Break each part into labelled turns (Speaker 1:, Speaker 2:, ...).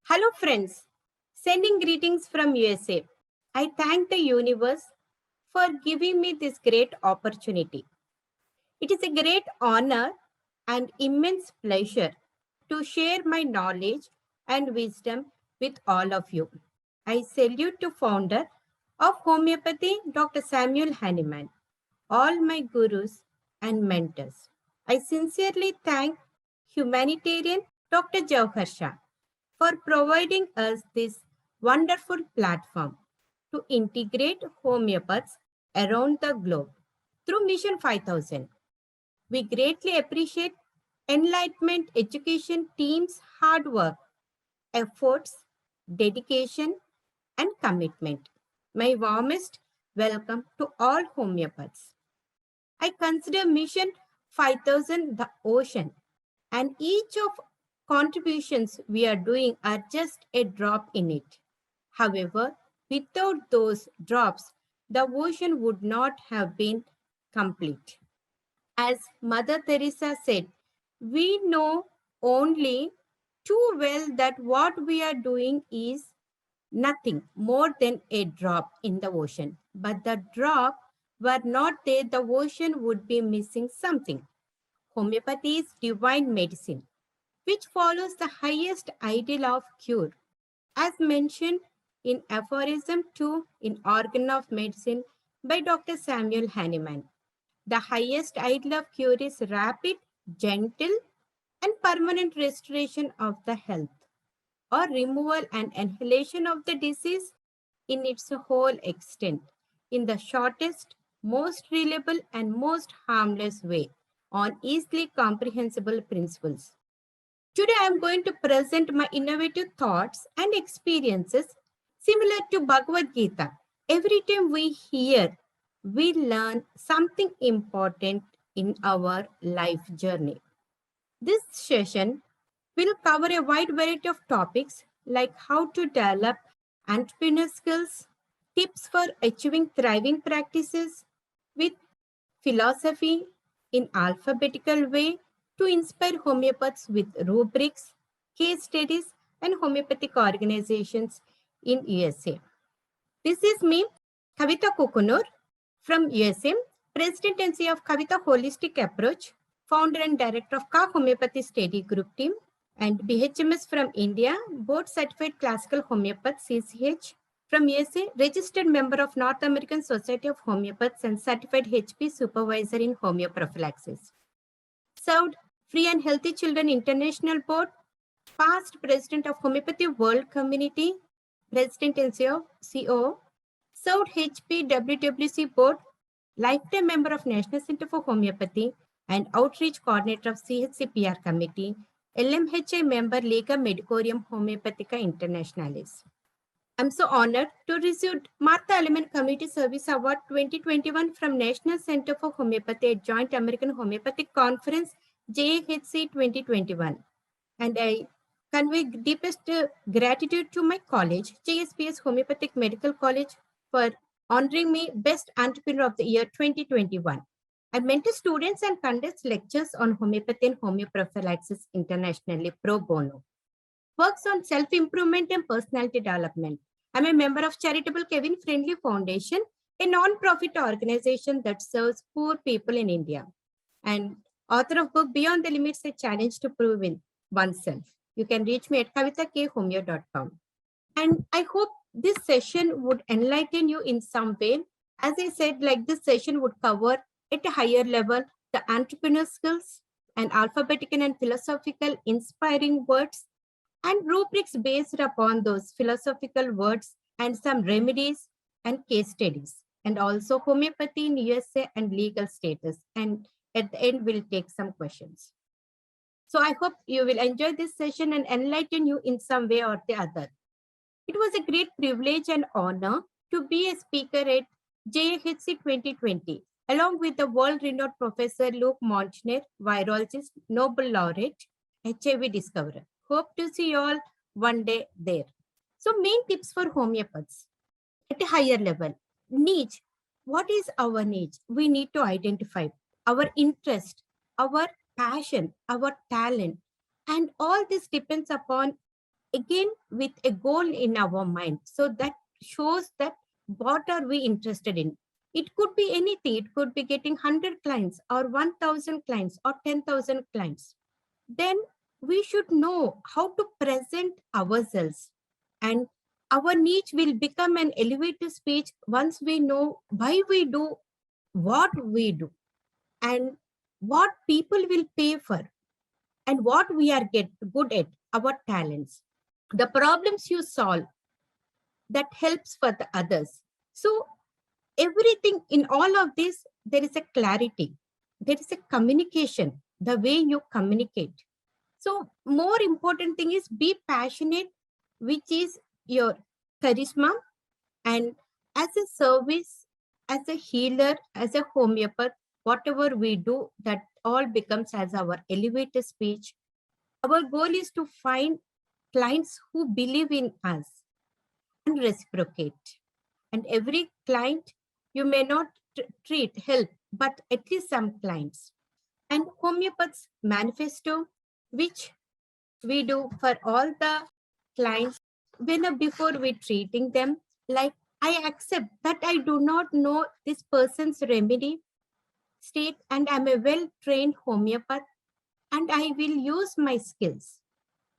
Speaker 1: Hello friends, sending greetings from USA. I thank the universe for giving me this great opportunity. It is a great honor and immense pleasure to share my knowledge and wisdom with all of you. I salute to founder of homeopathy, Dr. Samuel Hahnemann, all my gurus and mentors. I sincerely thank humanitarian Dr. Jawhar Shah for providing us this wonderful platform to integrate homeopaths around the globe through Mission 5000. We greatly appreciate Enlightenment Education team's hard work, efforts, dedication, and commitment. My warmest welcome to all homeopaths. I consider Mission 5000 the ocean, and each of contributions we are doing are just a drop in it. However, without those drops, the ocean would not have been complete. As Mother Teresa said, we know only too well that what we are doing is nothing more than a drop in the ocean. But the drop were not there, the ocean would be missing something. Homeopathy is divine medicine, which follows the highest ideal of cure, as mentioned in Aphorism 2 in Organ of Medicine by Dr. Samuel Hahnemann. The highest ideal of cure is rapid, gentle, and permanent restoration of the health, or removal and annihilation of the disease in its whole extent, in the shortest, most reliable, and most harmless way, on easily comprehensible principles. Today, I am going to present my innovative thoughts and experiences similar to Bhagavad Gita. Every time we hear, we learn something important in our life journey. This session will cover a wide variety of topics like how to develop entrepreneur skills, tips for achieving thriving practices with philosophy in alphabetical way to inspire homeopaths with rubrics, case studies, and homeopathic organizations in USA. This is me, Kavita Kokunur from USA, President and CEO of Kavita Holistic Approach, founder and director of Ka Homeopathy Study Group Team, and BHMS from India, Board Certified Classical Homeopath CCH from USA, registered member of North American Society of Homeopaths and certified HP supervisor in homeoprophylaxis. Served Free and Healthy Children International Board, past president of Homeopathy World Community, president and CEO, served HP WWC Board, lifetime member of National Center for Homeopathy and outreach coordinator of CHCPR Committee, LMHI member Lega Medicorium Homeopathica Internationalis. I'm so honored to receive Martha Aleman Community Service Award 2021 from National Center for Homeopathy at Joint American Homeopathic Conference, JAHC 2021. And I convey deepest gratitude to my college, JSPS Homeopathic Medical College, for honoring me Best Entrepreneur of the Year 2021. I mentor students and conducts lectures on homeopathy and homeoprophylaxis internationally pro bono. Works on self-improvement and personality development. I'm a member of Charitable Kevin Friendly Foundation, a non-profit organization that serves poor people in India, and author of book Beyond the Limits, a challenge to prove in oneself. You can reach me at kavitakhomeopathy.com. And I hope this session would enlighten you in some way. As I said, like this session would cover at a higher level the entrepreneur skills and alphabetical and philosophical inspiring words and rubrics based upon those philosophical words and some remedies and case studies, and also homeopathy in USA and legal status. And at the end, we'll take some questions. So I hope you will enjoy this session and enlighten you in some way or the other. It was a great privilege and honor to be a speaker at JHC 2020, along with the world-renowned Professor Luke Montagnier, virologist, Nobel laureate, HIV discoverer. Hope to see you all one day there. So main tips for homeopaths at a higher level. Niche. What is our niche? We need to identify our interest, our passion, our talent. And all this depends upon again with a goal in our mind. So that shows that what are we interested in. It could be anything. It could be getting 100 clients or 1000 clients or 10,000 clients. Then we should know how to present ourselves, and our niche will become an elevator speech once we know why we do what we do and what people will pay for and what we are good at, our talents, the problems you solve that helps for the others. So everything in all of this, there is a clarity, there is a communication, the way you communicate. So more important thing is be passionate, which is your charisma. And as a service, as a healer, as a homeopath, whatever we do, that all becomes as our elevator speech. Our goal is to find clients who believe in us and reciprocate. And every client you may not help, but at least some clients. And homeopath's manifesto, which we do for all the clients when before we treating them, like, I accept that I do not know this person's remedy state, and I'm a well-trained homeopath, and I will use my skills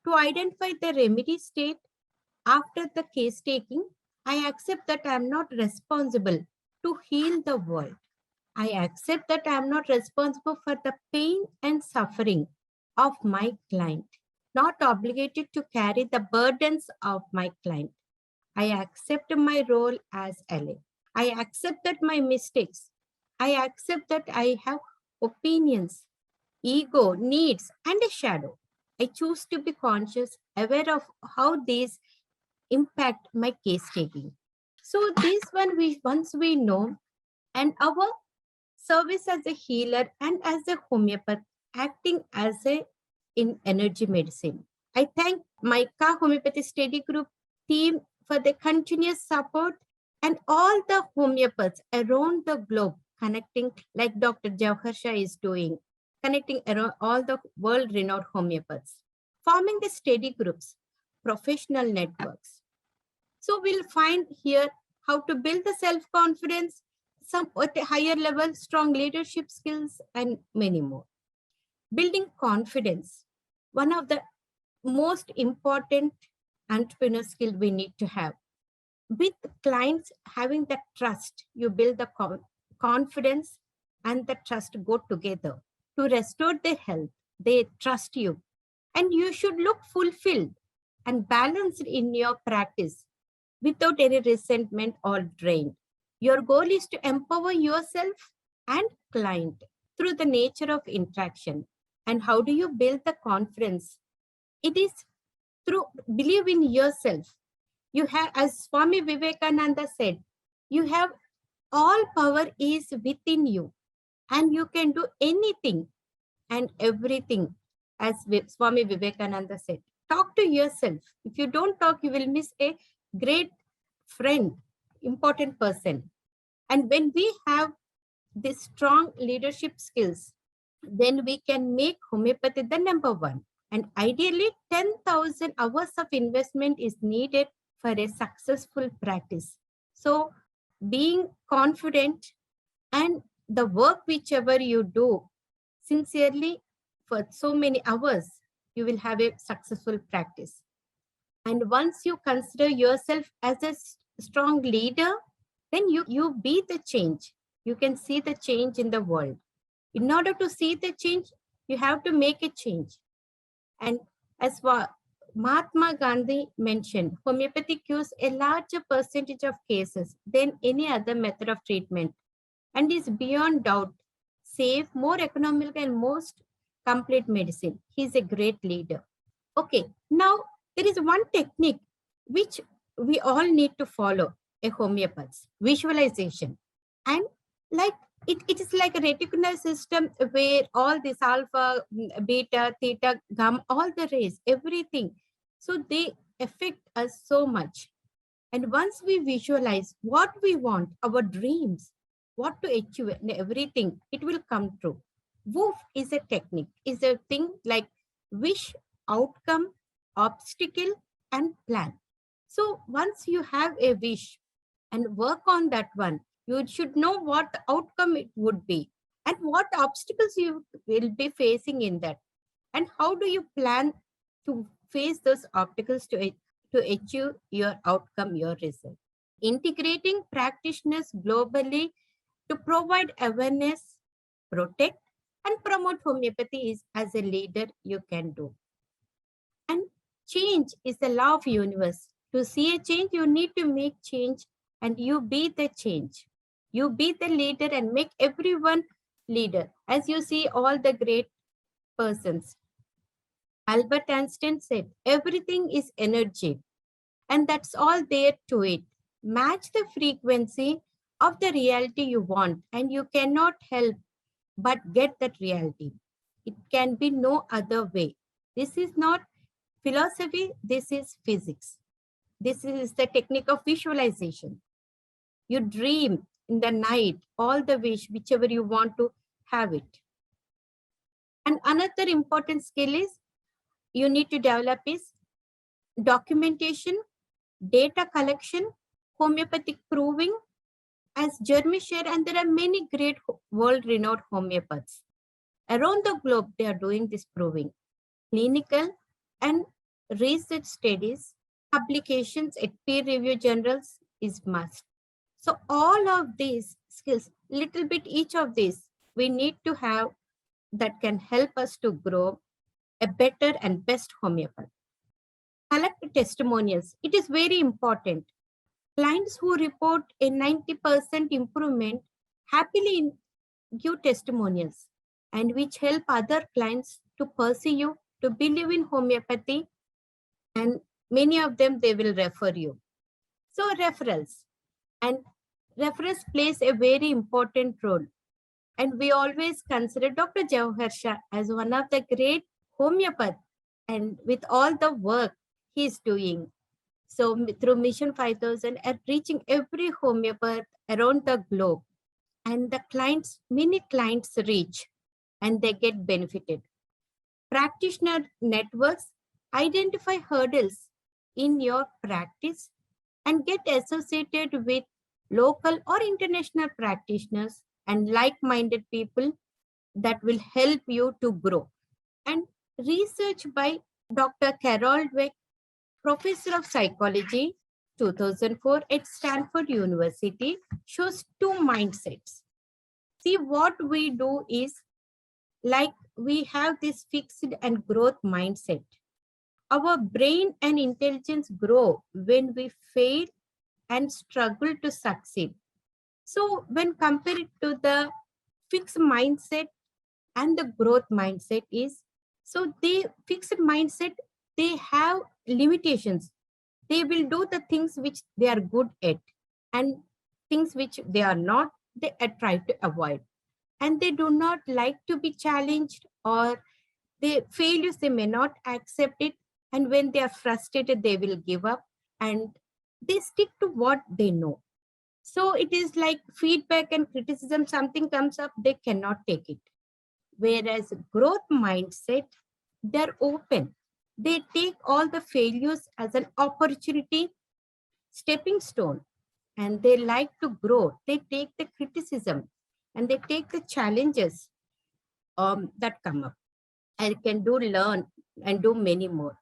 Speaker 1: to identify the remedy state. After the case taking, I accept that I'm not responsible to heal the world. I accept that I'm not responsible for the pain and suffering of my client, not obligated to carry the burdens of my client. I accept my role as ally. I accept that my mistakes. I accept that I have opinions, ego, needs, and a shadow. I choose to be conscious, aware of how these impact my case taking. So this one, once we know, and our service as a healer and as a homeopath, acting as a in energy medicine. I thank my Ka Homeopathy Study Group team for the continuous support, and all the homeopaths around the globe connecting, like Dr. Jawhar Shah is doing, connecting around all the world-renowned homeopaths, forming the study groups, professional networks. So we'll find here how to build the self-confidence, some at a higher level, strong leadership skills, and many more. Building confidence, one of the most important entrepreneur skill we need to have. With clients having that trust, you build the confidence, and the trust go together. To restore their health, they trust you. And you should look fulfilled and balanced in your practice without any resentment or drain. Your goal is to empower yourself and client through the nature of interaction. And how do you build the confidence? It is through believe in yourself. You have, as Swami Vivekananda said, you have all power is within you, and you can do anything and everything, as Swami Vivekananda said. Talk to yourself. If you don't talk, you will miss a great friend, important person. And when we have these strong leadership skills, then we can make homeopathy the number one. And ideally, 10,000 hours of investment is needed for a successful practice. So being confident and the work whichever you do sincerely for so many hours, you will have a successful practice. And once you consider yourself as a strong leader, then you be the change. You can see the change in the world. In order to see the change, you have to make a change. And as Mahatma Gandhi mentioned, homeopathy cures a larger percentage of cases than any other method of treatment, and is beyond doubt safe, more economical, and most complete medicine. He's a great leader. Okay, now there is one technique which we all need to follow, a homeopath: visualization. And like it is like a reticular system where all this alpha, beta, theta, gamma, all the rays, everything. So they affect us so much. And once we visualize what we want, our dreams, what to achieve, and everything, it will come true. Woof is a technique, is a thing like wish, outcome, obstacle, and plan. So once you have a wish and work on that one, you should know what the outcome it would be and what obstacles you will be facing in that. And how do you plan to face those obstacles to achieve your outcome, your result? Integrating practitioners globally to provide awareness, protect, and promote homeopathy is as a leader you can do. And change is the law of universe. To see a change, you need to make change and you be the change. You be the leader and make everyone leader. As you see all the great persons. Albert Einstein said, everything is energy. And that's all there to it. Match the frequency of the reality you want, and you cannot help but get that reality. It can be no other way. This is not philosophy, this is physics. This is the technique of visualization. You dream in the night, all the wish, whichever you want to have it. And another important skill is you need to develop is documentation, data collection, homeopathic proving, as Jeremy shared, and there are many great world-renowned homeopaths. Around the globe, they are doing this proving. Clinical and research studies, publications at peer-reviewed journals is must. So all of these skills, little bit each of these, we need to have that can help us to grow a better and best homeopath. Collect testimonials. It is very important. Clients who report a 90% improvement happily give testimonials and which help other clients to pursue, to believe in homeopathy, and many of them, they will refer you. So referrals, and referrals plays a very important role. And we always consider Dr. Jawahar Shah as one of the great homeopath, and with all the work he is doing. So through Mission 5000 and reaching every homeopath around the globe, and the clients, many clients reach and they get benefited. Practitioner networks, identify hurdles in your practice and get associated with local or international practitioners and like-minded people that will help you to grow. And research by Dr. Carol Dweck, Professor of Psychology, 2004 at Stanford University, shows two mindsets. See, what we do is like we have this fixed and growth mindset. Our brain and intelligence grow when we fail and struggle to succeed. So when compared to the fixed mindset and the growth mindset is, so the fixed mindset, they have limitations. They will do the things which they are good at, and things which they are not, they try to avoid. And they do not like to be challenged, or the failures, they may not accept it. And when they are frustrated, they will give up and they stick to what they know. So it is like feedback and criticism, something comes up, they cannot take it. Whereas growth mindset, they're open. They take all the failures as an opportunity, stepping stone, and they like to grow. They take the criticism and they take the challenges that come up. And can do learn and do many more.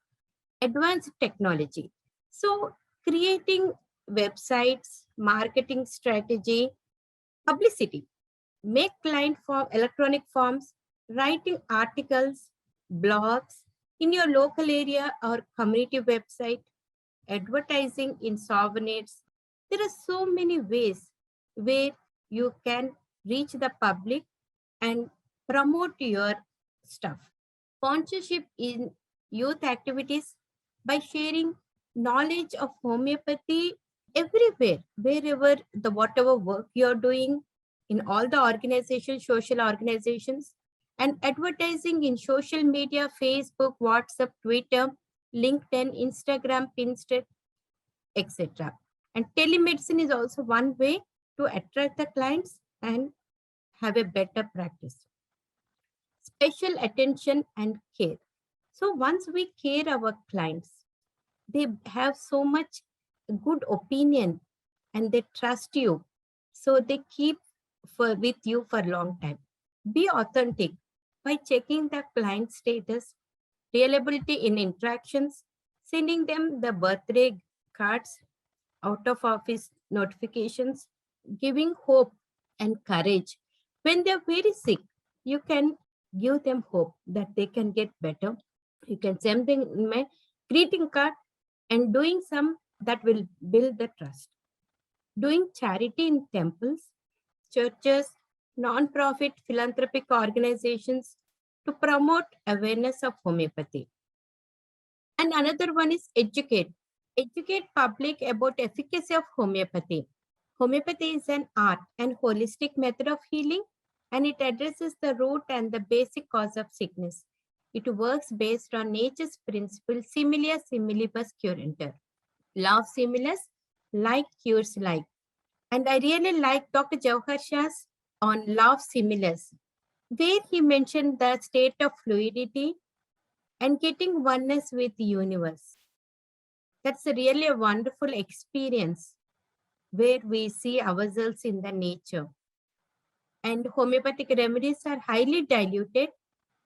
Speaker 1: Advanced technology. So creating websites, marketing strategy, publicity, make client form, electronic forms, writing articles, blogs in your local area or community website, advertising in souvenirs. There are so many ways where you can reach the public and promote your stuff. Sponsorship in youth activities by sharing knowledge of homeopathy everywhere, wherever the whatever work you're doing in all the organizations, social organizations, and advertising in social media, Facebook, WhatsApp, Twitter, LinkedIn, Instagram, Pinterest, etc. And telemedicine is also one way to attract the clients and have a better practice. Special attention and care. So once we care our clients, they have so much good opinion and they trust you. So they keep with you for a long time. Be authentic by checking the client status, reliability in interactions, sending them the birthday cards, out of office notifications, giving hope and courage. When they're very sick, you can give them hope that they can get better. You can send them a greeting card and doing some that will build the trust. Doing charity in temples, churches, non-profit philanthropic organizations to promote awareness of homeopathy. And another one is educate. Educate public about efficacy of homeopathy. Homeopathy is an art and holistic method of healing, and it addresses the root and the basic cause of sickness. It works based on nature's principle, similia similibus curantur. Law of similus, like cures like. And I really like Dr. Jawahar Shah's on law of similus, where he mentioned the state of fluidity and getting oneness with the universe. That's really a wonderful experience where we see ourselves in the nature. And homeopathic remedies are highly diluted,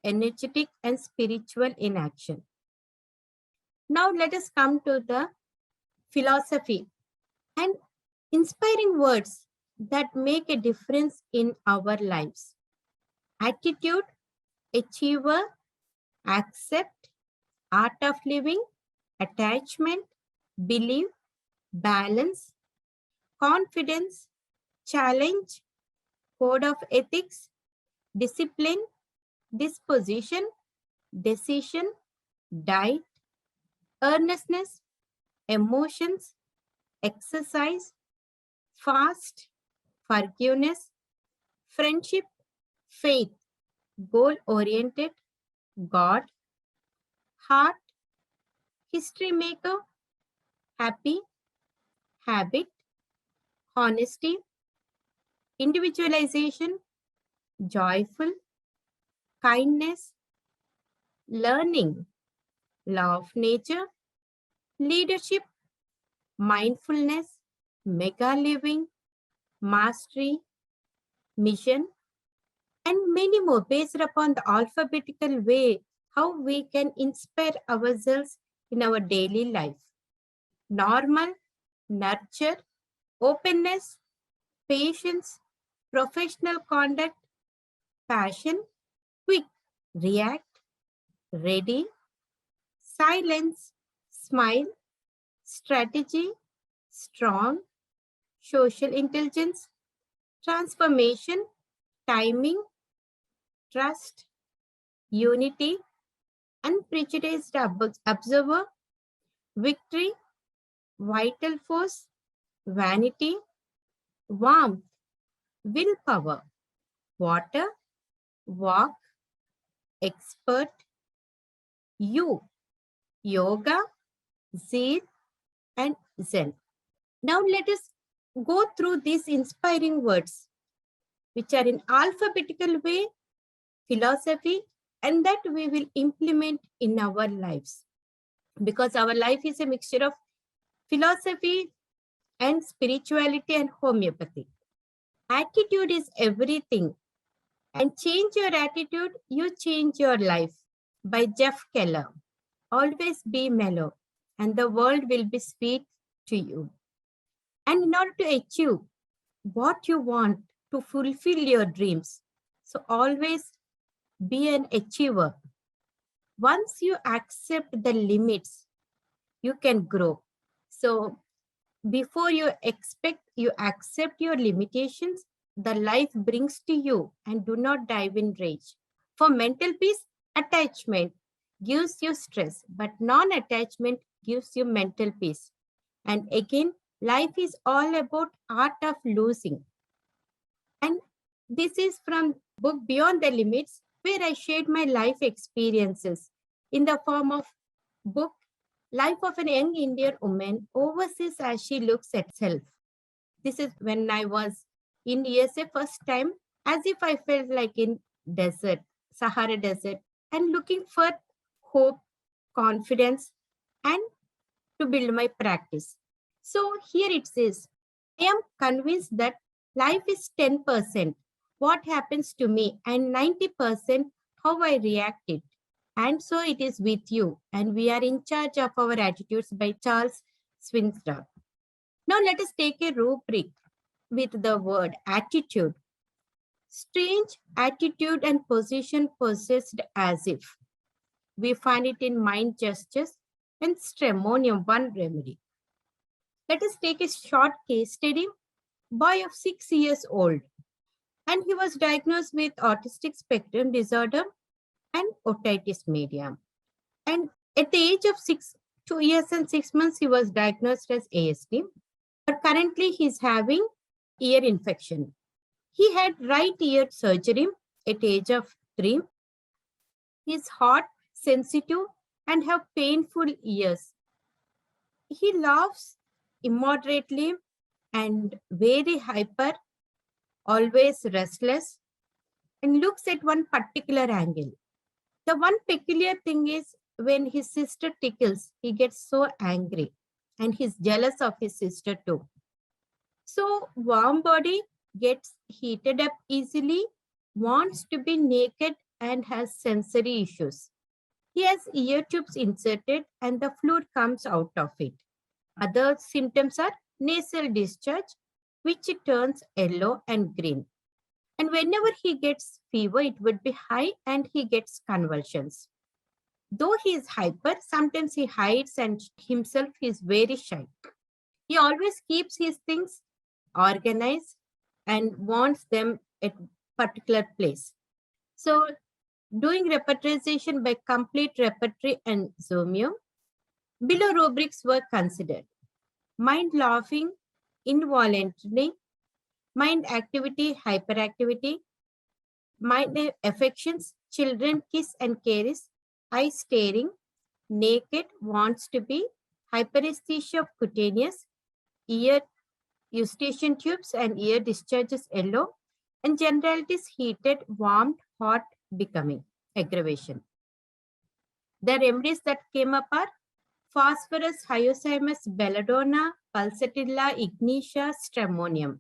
Speaker 1: energetic, and spiritual in action. Now let us come to the philosophy and inspiring words that make a difference in our lives. Attitude, achiever, accept, art of living, attachment, believe, balance, confidence, challenge, code of ethics, discipline, disposition, decision, diet, earnestness, emotions, exercise, fast, forgiveness, friendship, faith, goal-oriented, God, heart, history maker, happy, habit, honesty, individualization, joyful, kindness, learning, law of nature, leadership, mindfulness, mega living, mastery, mission, and many more based upon the alphabetical way how we can inspire ourselves in our daily life. Normal, nurture, openness, patience, professional conduct, passion, quick, react, ready, silence, smile, strategy, strong, social intelligence, transformation, timing, trust, unity, unprejudiced observer, victory, vital force, vanity, warmth, willpower, water, walk, expert, you, yoga, zeal, and zen. Now let us go through these inspiring words, which are in alphabetical way, philosophy, and that we will implement in our lives. Because our life is a mixture of philosophy and spirituality and homeopathy. Attitude is everything. And change your attitude, you change your life. By Jeff Keller. Always be mellow, and the world will be sweet to you. And in order to achieve what you want, to fulfill your dreams, so always be an achiever. Once you accept the limits, you can grow. So before you accept your limitations, the life brings to you, and do not dive in rage. For mental peace, attachment gives you stress, but non-attachment gives you mental peace. And again, life is all about art of losing. And this is from book Beyond the Limits, where I shared my life experiences in the form of book Life of an Young Indian Woman Overseas as She Looks at Self. This is when I was in USA first time, as if I felt like in desert, Sahara Desert, and looking for hope, confidence, and to build my practice. So here it says, I am convinced that life is 10% what happens to me and 90% how I react it. And so it is with you, and we are in charge of our attitudes by Charles Swinton. Now let us take a rubric with the word attitude. Strange attitude and position possessed as if. We find it in mind gestures and stramonium, one remedy. Let us take a short case study. Boy of 6 years old, and he was diagnosed with autistic spectrum disorder and otitis media. And at the age of 2 years and 6 months, he was diagnosed as ASD. But currently, he's having ear infection. He had right ear surgery at the age of 3. He's hot, sensitive, and have painful ears. He laughs immoderately and very hyper, always restless, and looks at one particular angle. The one peculiar thing is when his sister tickles, he gets so angry and he's jealous of his sister too. So warm body gets heated up easily, wants to be naked and has sensory issues. He has ear tubes inserted and the fluid comes out of it. Other symptoms are nasal discharge, which turns yellow and green. And whenever he gets fever, it would be high and he gets convulsions. Though he is hyper, sometimes he hides and himself is very shy. He always keeps his things organized and wants them at particular place. So doing repetition by complete repertory and Zomio, below rubrics were considered. Mind laughing involuntarily, mind activity, hyperactivity, mind affections, children kiss and caress, eye staring, naked, wants to be, hyperesthesia of cutaneous, ear eustachian tubes and ear discharges yellow, and generalities heated, warmed, hot, becoming, aggravation. The remedies that came up are phosphorus, hyoscyamus, belladonna, pulsatilla, ignitia, stramonium.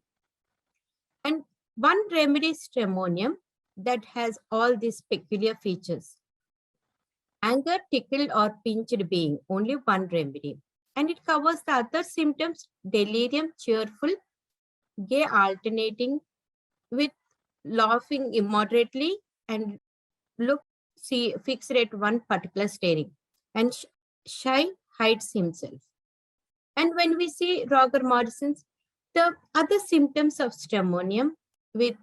Speaker 1: And one remedy is stramonium that has all these peculiar features. Anger, tickled or pinched being, only one remedy. And it covers the other symptoms, delirium, cheerful, gay alternating with laughing immoderately and fixed at one particular staring. And shy hides himself. And when we see Roger Morrison's, the other symptoms of stramonium with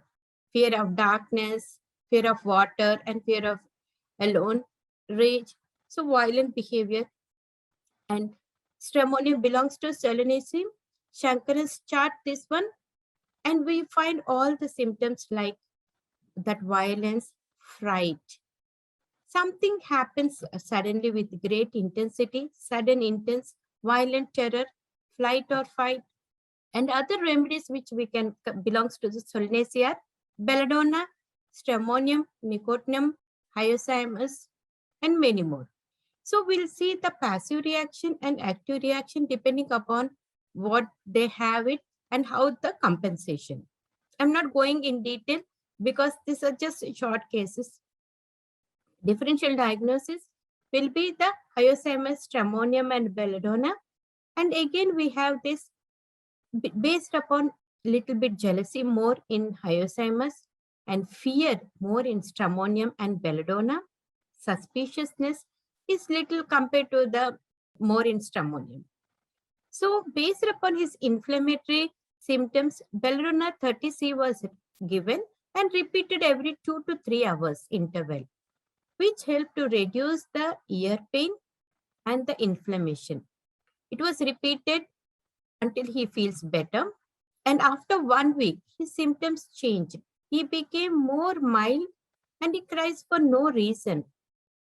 Speaker 1: fear of darkness, fear of water, and fear of alone, rage, so violent behavior. And stramonium belongs to Solanaceae. Shankar's chart this one, and we find all the symptoms like that violence, fright. Something happens suddenly with great intensity, sudden intense, violent terror, flight or fight, and other remedies which we can belongs to the Solanaceae are belladonna, stramonium, nicotinum, hyoscyamus, and many more. So we'll see the passive reaction and active reaction depending upon what they have it and how the compensation. I'm not going in detail because these are just short cases. Differential diagnosis will be the hyoscyamus, stramonium, and belladonna. And again, we have this based upon little bit jealousy more in hyoscyamus and fear more in stramonium and belladonna. Suspiciousness is little compared to the more in stramonium. So based upon his inflammatory symptoms, belladonna 30C was given and repeated every 2 to 3 hours interval, which helped to reduce the ear pain and the inflammation. It was repeated until he feels better. And after 1 week, his symptoms changed. He became more mild and he cries for no reason,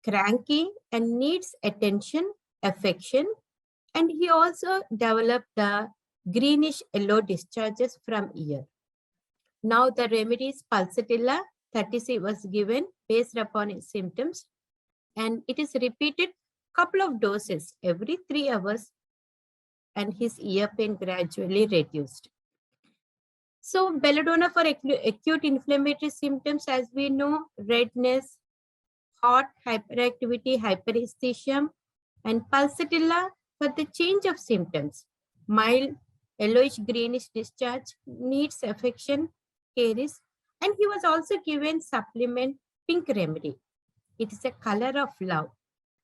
Speaker 1: cranky and needs attention, affection. And he also developed the greenish yellow discharges from ear. Now the remedies pulsatilla 30C was given based upon his symptoms, and it is repeated couple of doses every 3 hours and his ear pain gradually reduced. So belladonna for acute inflammatory symptoms, as we know, redness, hot, hyperactivity, hyperesthesia, and pulsatilla for the change of symptoms. Mild, yellowish greenish discharge, needs affection, caries, and he was also given supplement pink remedy. It is a color of love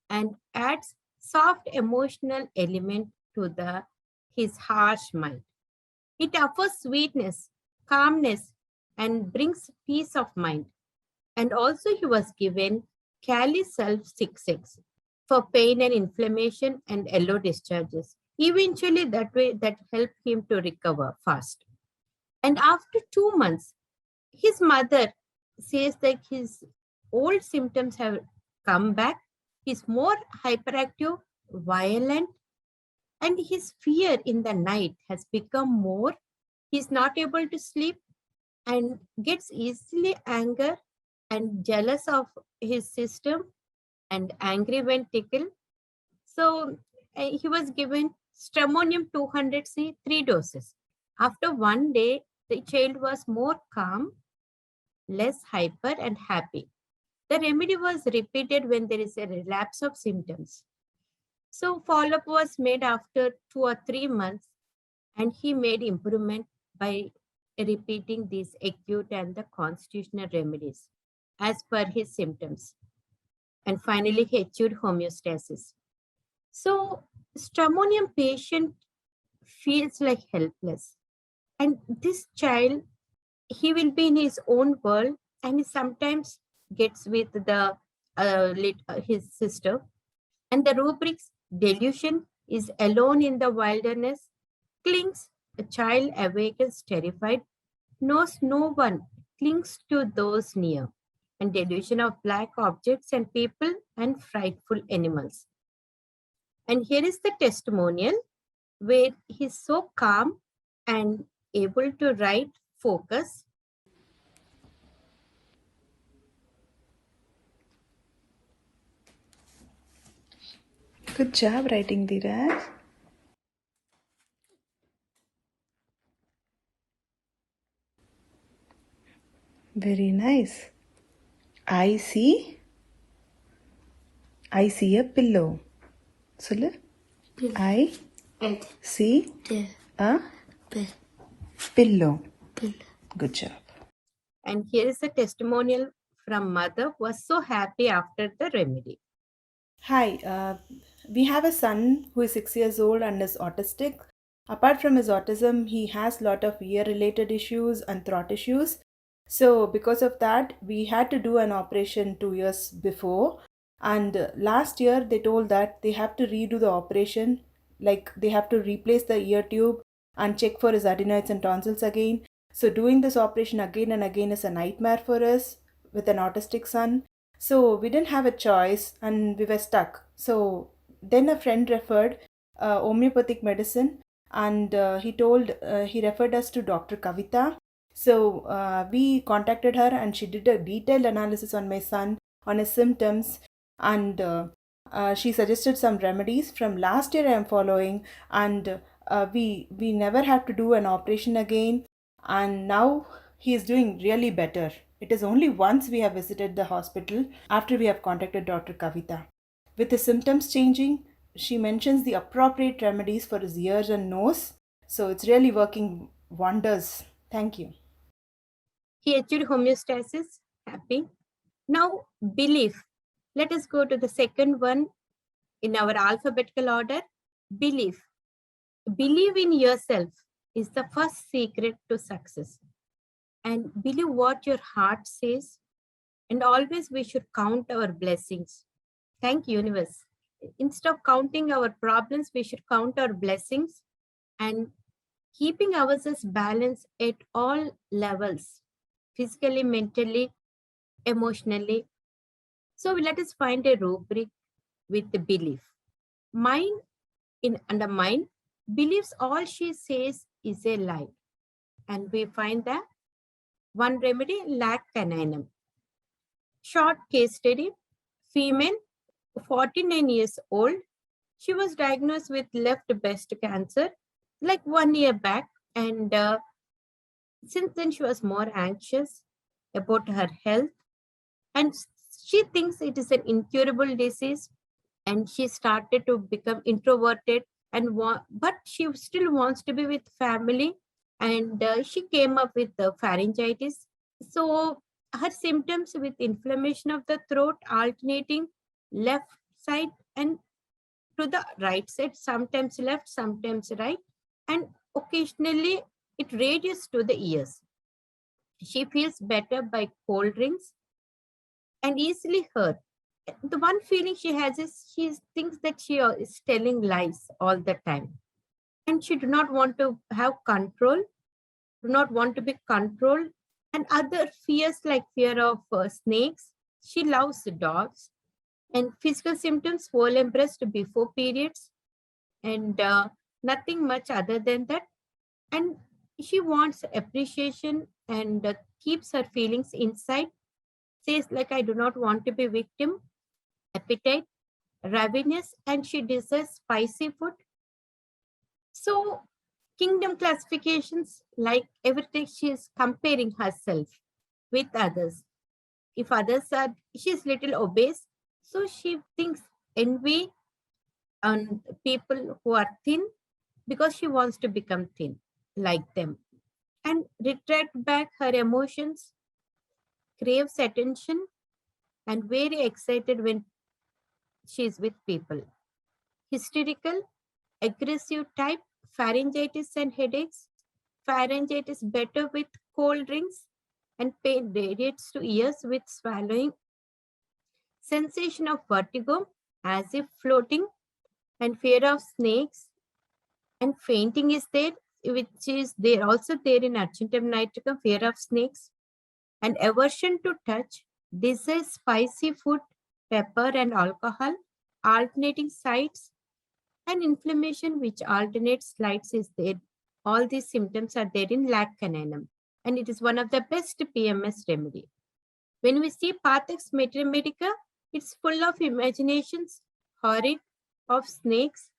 Speaker 1: and adds soft emotional element to his harsh mind. It offers sweetness, calmness, and brings peace of mind. And also he was given Kali Self 6X for pain and inflammation and yellow discharges. Eventually that helped him to recover fast. And after 2 months, his mother says that his old symptoms have come back. He's more hyperactive, violent, and his fear in the night has become more. He's not able to sleep and gets easily angry and jealous of his sister and angry when tickled. So he was given stramonium 200C 3 doses. After one day, the child was more calm, less hyper and happy. The remedy was repeated when there is a relapse of symptoms. So follow-up was made after 2 or 3 months, and he made improvement by repeating these acute and the constitutional remedies as per his symptoms. And finally, he achieved homeostasis. So stramonium patient feels like helpless. And this child, he will be in his own world, and he sometimes gets with his sister. And the rubrics delusion is alone in the wilderness, clings, a child awakens terrified, knows no one, clings to those near, and delusion of black objects and people and frightful animals. And here is the testimonial where he's so calm and able to write focus.
Speaker 2: Good job writing, Dheeraj. Very nice. I see a pillow. Sollu. I see a pillow. Good job.
Speaker 1: And here is a testimonial from mother who was so happy after the remedy.
Speaker 2: Hi, we have a son who is 6 years old and is autistic. Apart from his autism, he has a lot of ear related issues and throat issues. So, because of that, we had to do an operation 2 years before. And last year, they told that they have to redo the operation, like they have to replace the ear tube and check for his adenoids and tonsils again. So, doing this operation again and again is a nightmare for us with an autistic son. So we didn't have a choice and we were stuck. So then a friend referred homeopathic medicine, and he referred us to Dr. Kavita. So we contacted her and she did a detailed analysis on my son, on his symptoms, and she suggested some remedies. From last year I am following, and we never had to do an operation again, and now he is doing really better. It is only once we have visited the hospital after we have contacted Dr. Kavita. With his symptoms changing, she mentions the appropriate remedies for his ears and nose. So it's really working wonders. Thank you.
Speaker 1: He achieved homeostasis, happy. Now, belief. Let us go to the second one in our alphabetical order. Belief. Believe in yourself is the first secret to success. And believe what your heart says. And always we should count our blessings. Thank universe. Instead of counting our problems, we should count our blessings and keeping ourselves balanced at all levels, physically, mentally, emotionally. So let us find a rubric with the belief. Mind, under mind, believes all she says is a lie. And we find that one remedy, lac caninum. Short case study, female, 49 years old, She was diagnosed with left breast cancer like 1 year back, and since then she was more anxious about her health, and she thinks it is an incurable disease, and she started to become introverted and but she still wants to be with family, and she came up with the pharyngitis. So her symptoms with inflammation of the throat alternating left side and to the right side, sometimes left, sometimes right, and occasionally it radiates to the ears. She feels better by cold drinks and easily hurt. The one feeling she has is she thinks that she is telling lies all the time, and she do not want to have control, do not want to be controlled, and other fears like fear of snakes. She loves dogs, and physical symptoms swollen breast before periods, and nothing much other than that. And she wants appreciation and keeps her feelings inside. Says like I do not want to be victim. Appetite ravenous, and she desires spicy food. So, kingdom classifications, like everything, she is comparing herself with others. If others are, she's little obese, so she thinks envy on people who are thin because she wants to become thin like them. And retract back her emotions, craves attention, and very excited when she is with people. Hysterical, aggressive type, pharyngitis and headaches. Pharyngitis better with cold drinks, and pain radiates to ears with swallowing. Sensation of vertigo as if floating, and fear of snakes, and fainting is there, which is there also there in argentum nitricum, fear of snakes, and aversion to touch, desire spicy food, pepper and alcohol, alternating sides, and inflammation which alternates slides is there. All these symptoms are there in lac caninum, and it is one of the best PMS remedy. When we see Pathak's Medica, it's full of imaginations, horrid, of snakes,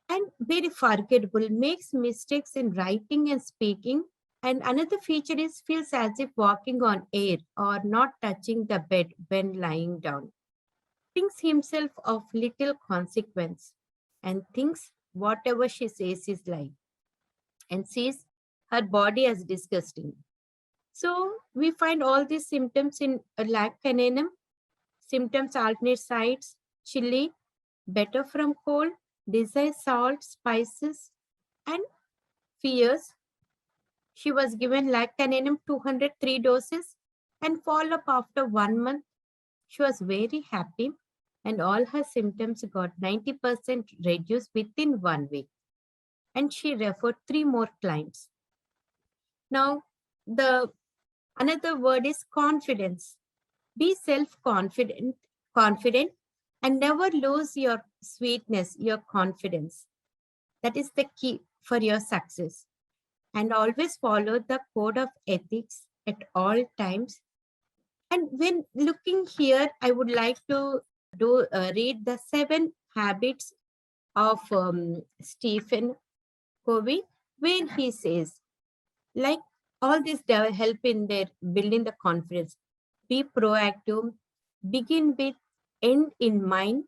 Speaker 1: and very forgettable, makes mistakes in writing and speaking. And another feature is feels as if walking on air or not touching the bed when lying down. Thinks himself of little consequence, and thinks whatever she says is lie, and sees her body as disgusting. So we find all these symptoms in a lac caninum. Symptoms alternate sides, chilly, better from cold, desire salt, spices, and fears. She was given lac caninum 203 doses and follow up after 1 month. She was very happy, and all her symptoms got 90% reduced within 1 week. And she referred 3 more clients. Now, the another word is confidence. Be confident, and never lose your sweetness, your confidence. That is the key for your success. And always follow the code of ethics at all times. And when looking here, I would like to read the 7 habits of Stephen Covey, where he says, like all this help in their building the confidence. Be proactive, begin with end in mind,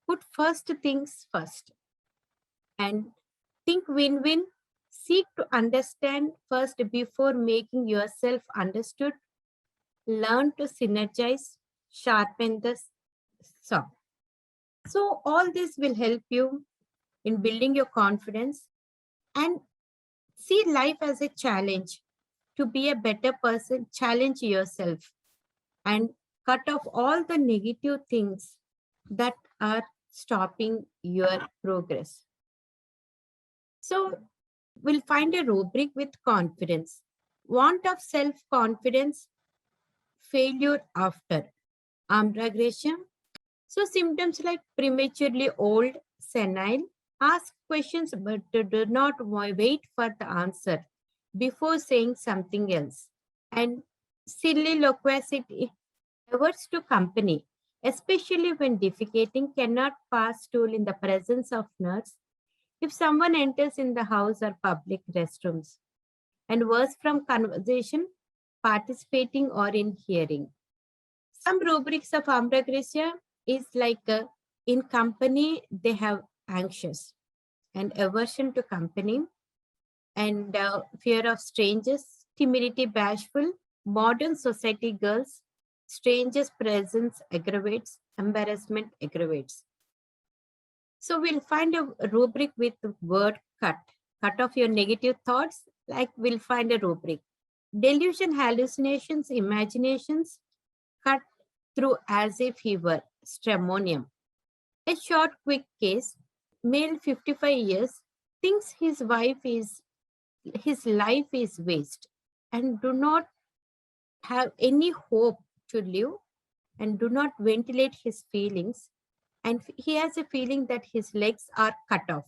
Speaker 1: put first things first, and think win-win. Seek to understand first before making yourself understood. Learn to synergize, sharpen the saw. So all this will help you in building your confidence, and see life as a challenge. To be a better person, challenge yourself and cut off all the negative things that are stopping your progress. So we'll find a rubric with confidence. Want of self-confidence, failure after. Amra Gresham. So symptoms like prematurely old, senile, ask questions but do not wait for the answer before saying something else. And silly loquacity, averse to company, especially when defecating, cannot pass stool in the presence of nurse if someone enters in the house or public restrooms, and worse from conversation, participating, or in hearing. Some rubrics of ambragracia is like in company, they have anxious and aversion to company and fear of strangers, timidity, bashful, modern society girls, strangers' presence aggravates, embarrassment aggravates. So we'll find a rubric with the word cut. Cut off your negative thoughts, like we'll find a rubric. Delusion, hallucinations, imaginations, cut through as if he were stramonium. A short, quick case, male 55 years, thinks his life is waste and do not have any hope to live and do not ventilate his feelings, and he has a feeling that his legs are cut off.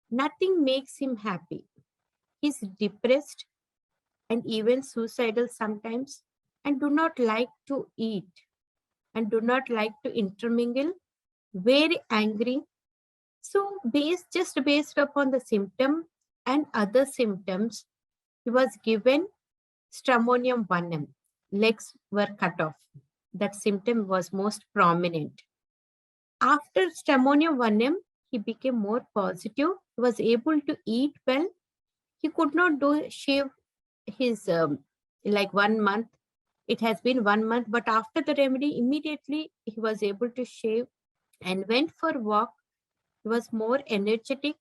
Speaker 1: Nothing makes him happy. He's depressed and even suicidal sometimes, and do not like to eat and do not like to intermingle, very angry. So based upon the symptom and other symptoms, he was given stramonium 1M. Legs were cut off. That symptom was most prominent. After stramonium 1M, he became more positive. He was able to eat well. He could not shave his like 1 month. It has been 1 month, but after the remedy, immediately he was able to shave and went for walk. He was more energetic,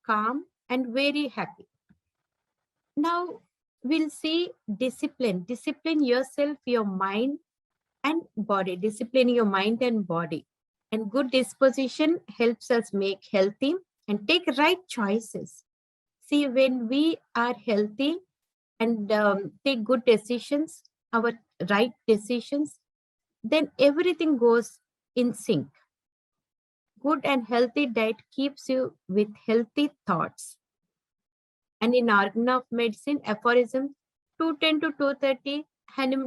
Speaker 1: calm, and very happy. Now we'll see discipline. Discipline yourself, your mind and body. Discipline your mind and body. And good disposition helps us make healthy and take right choices. See, when we are healthy and take good decisions, our right decisions, then everything goes in sync. Good and healthy diet keeps you with healthy thoughts. And in Organ of Medicine, aphorism 210 to 230,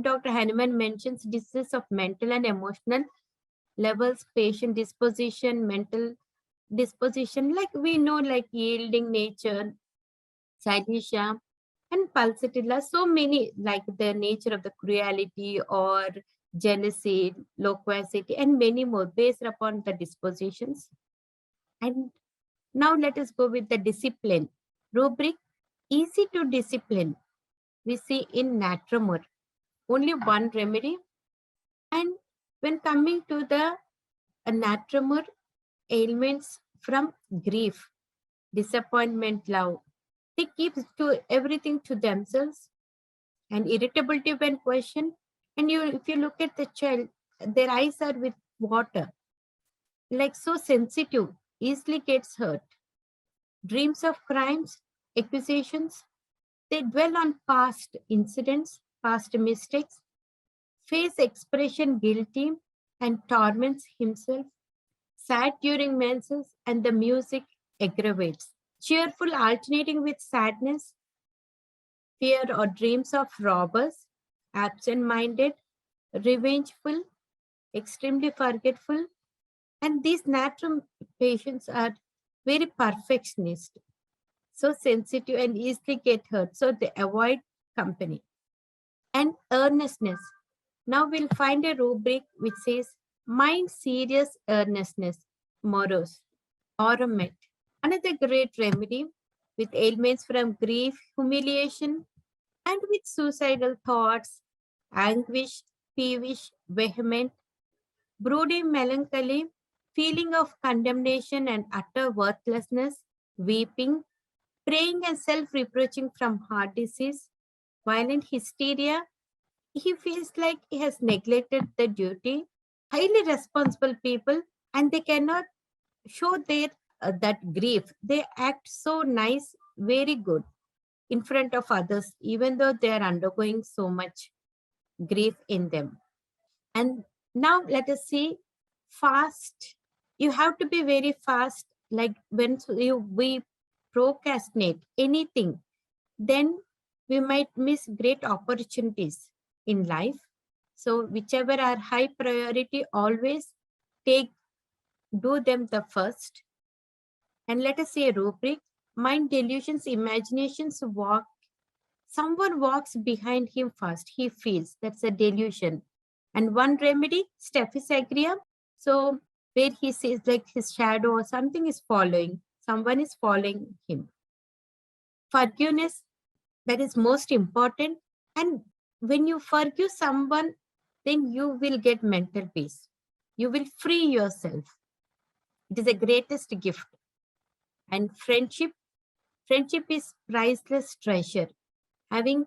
Speaker 1: Dr. Hahnemann mentions diseases of mental and emotional levels, patient disposition, mental disposition, like we know, like yielding nature, Sadisha, and Pulsatilla, so many, like the nature of the cruelty or jealousy, loquacity, and many more based upon the dispositions. And now let us go with the discipline. Rubric, easy to discipline. We see in Natromur, only one remedy. And when coming to the Natromur, ailments from grief, disappointment, love, they keep to everything to themselves, and irritability when questioned. And if you look at the child, their eyes are with water, like so sensitive, easily gets hurt. Dreams of crimes, accusations, they dwell on past incidents, past mistakes, face expression guilty and torments himself, sad during menses, and the music aggravates. Cheerful alternating with sadness, fear or dreams of robbers, absent-minded, revengeful, extremely forgetful, and these natural patients are very perfectionist, so sensitive and easily get hurt, so they avoid company. And earnestness. Now we'll find a rubric which says mind serious earnestness, morose, Oromet. Another great remedy with ailments from grief, humiliation, and with suicidal thoughts, anguish, peevish, vehement, brooding melancholy, feeling of condemnation and utter worthlessness, weeping, praying and self-reproaching from heart disease, violent hysteria. He feels like he has neglected the duty, highly responsible people, and they cannot show their that grief. They act so nice, very good in front of others, even though they are undergoing so much grief in them. And now let us see fast. You have to be very fast. Like when we procrastinate anything, then we might miss great opportunities in life. So whichever are high priority, always do them the first. And let us say a rubric: mind delusions, imaginations walk. Someone walks behind him fast. He feels that's a delusion. And one remedy, staphysagria. So where he sees like his shadow or something is following. Someone is following him. Forgiveness, that is most important. And when you forgive someone, then you will get mental peace. You will free yourself. It is the greatest gift. And friendship is priceless treasure. Having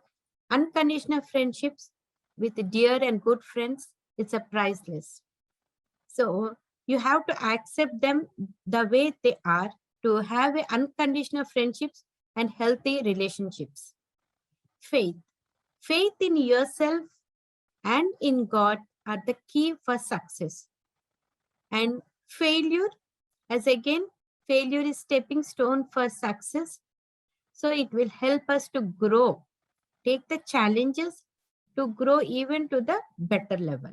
Speaker 1: unconditional friendships with dear and good friends, it's a priceless. So you have to accept them the way they are to have a unconditional friendships and healthy relationships. Faith. Faith in yourself and in God are the key for success. And failure, as again, failure is stepping stone for success. So it will help us to grow, take the challenges to grow even to the better level.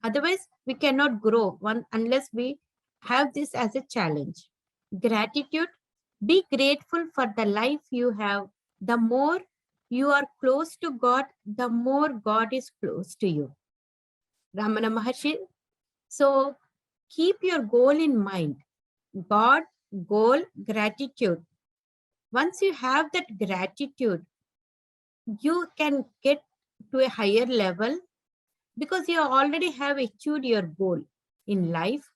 Speaker 1: Otherwise, we cannot grow unless we have this as a challenge. Gratitude, be grateful for the life you have. The more you are close to God, the more God is close to you. Ramana Maharshi. So keep your goal in mind. God, goal, gratitude. Once you have that gratitude, you can get to a higher level because you already have achieved your goal in life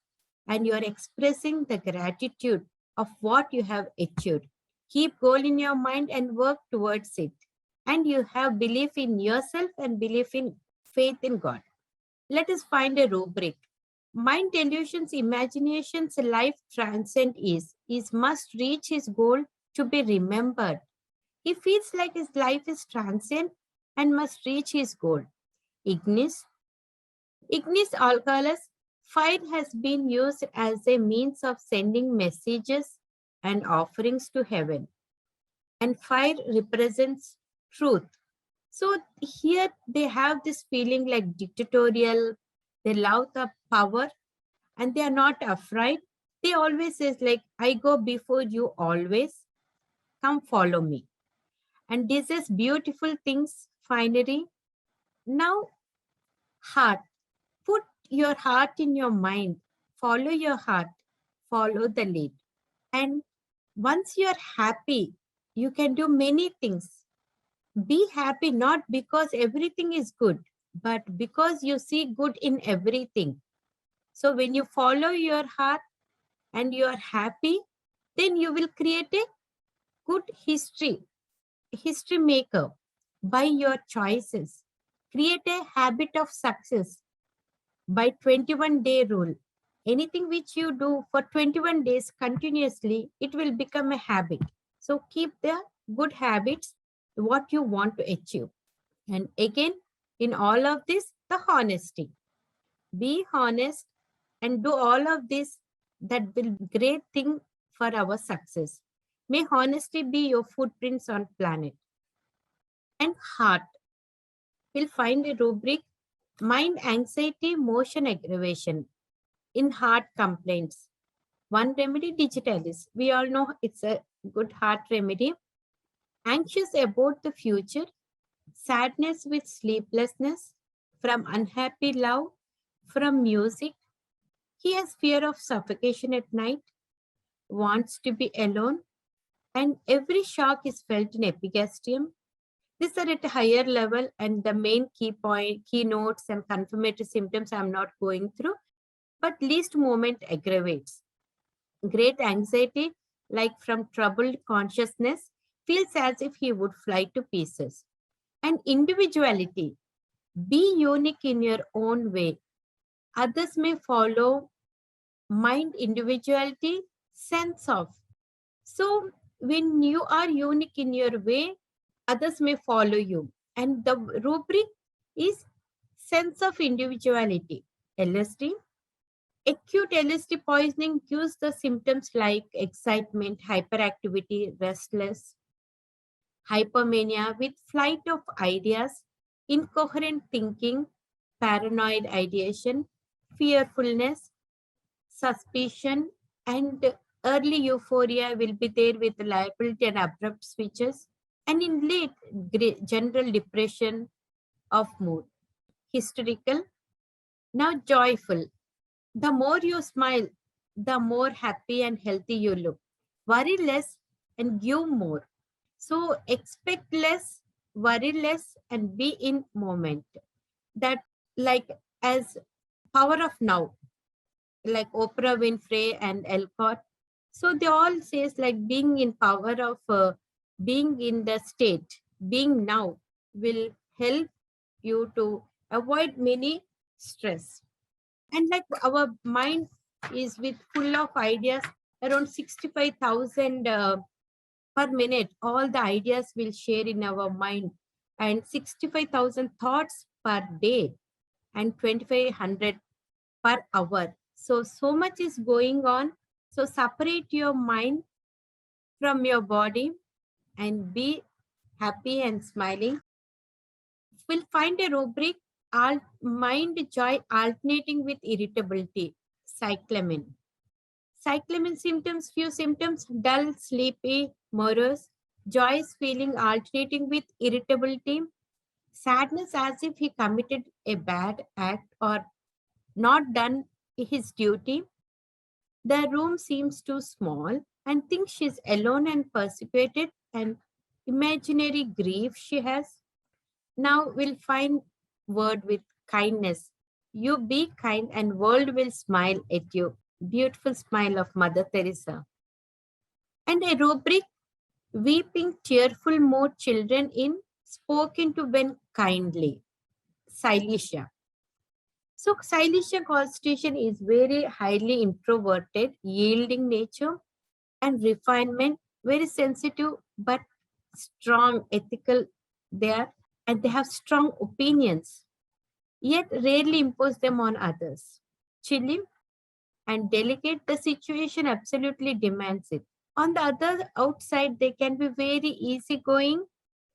Speaker 1: and you are expressing the gratitude of what you have achieved. Keep goal in your mind and work towards it. And you have belief in yourself and belief in faith in God. Let us find a rubric. Mind delusions, imaginations, life transcend is must reach his goal to be remembered. He feels like his life is transient and must reach his goal. Ignis alkalies, fire has been used as a means of sending messages and offerings to heaven. And fire represents truth. So here they have this feeling like dictatorial, they love the power and they are not afraid. They always says like, I go before you always, come follow me. And this is beautiful things finally. Now, heart. Put your heart in your mind. Follow your heart. Follow the lead. And once you're happy, you can do many things. Be happy not because everything is good, but because you see good in everything. So when you follow your heart and you are happy, then you will create a good history maker by your choices. Create a habit of success by 21-day rule. Anything which you do for 21 days continuously, it will become a habit. So keep the good habits, what you want to achieve. And again, in all of this, the honesty. Be honest and do all of this. That will be great thing for our success. May honesty be your footprints on planet. And heart. We'll find a rubric: mind anxiety, motion aggravation in heart complaints. One remedy, digitalis. We all know it's a good heart remedy. Anxious about the future, sadness with sleeplessness, from unhappy love, from music. He has fear of suffocation at night, wants to be alone, and every shock is felt in epigastrium. These are at a higher level, and the main keynotes and confirmatory symptoms I'm not going through, but least moment aggravates. Great anxiety, like from troubled consciousness, feels as if he would fly to pieces. And individuality, be unique in your own way. Others may follow. Mind individuality, sense of. So when you are unique in your way, others may follow you. And the rubric is sense of individuality. LSD. Acute LSD poisoning gives the symptoms like excitement, hyperactivity, restless, hypermania with flight of ideas, incoherent thinking, paranoid ideation, fearfulness, suspicion, and early euphoria will be there with liability and abrupt switches, and in late, general depression of mood. Hysterical, now joyful. The more you smile, the more happy and healthy you look. Worry less and give more. So expect less, worry less, and be in moment. That, like, as power of now, like Oprah Winfrey and Elcott. So they all says like being in power of being in the state, being now will help you to avoid many stress. And like our mind is with full of ideas, around 65,000 per minute, all the ideas will share in our mind, and 65,000 thoughts per day, and 2,500 per hour. So much is going on. So separate your mind from your body and be happy and smiling. We'll find a rubric, mind joy alternating with irritability, cyclamen. Cyclamen symptoms, few symptoms: dull, sleepy, morose, joyous feeling alternating with irritability, sadness as if he committed a bad act or not done his duty. The room seems too small and thinks she's alone and persecuted, and imaginary grief she has. Now we'll find word with kindness. You be kind and world will smile at you. Beautiful smile of Mother Teresa. And a rubric, weeping tearful mood children in spoken to when kindly. Silesia. So Silesia constitution is very highly introverted, yielding nature and refinement, very sensitive but strong ethical there, and they have strong opinions, yet rarely impose them on others. Chilly and delicate, the situation absolutely demands it. On the other outside, they can be very easygoing,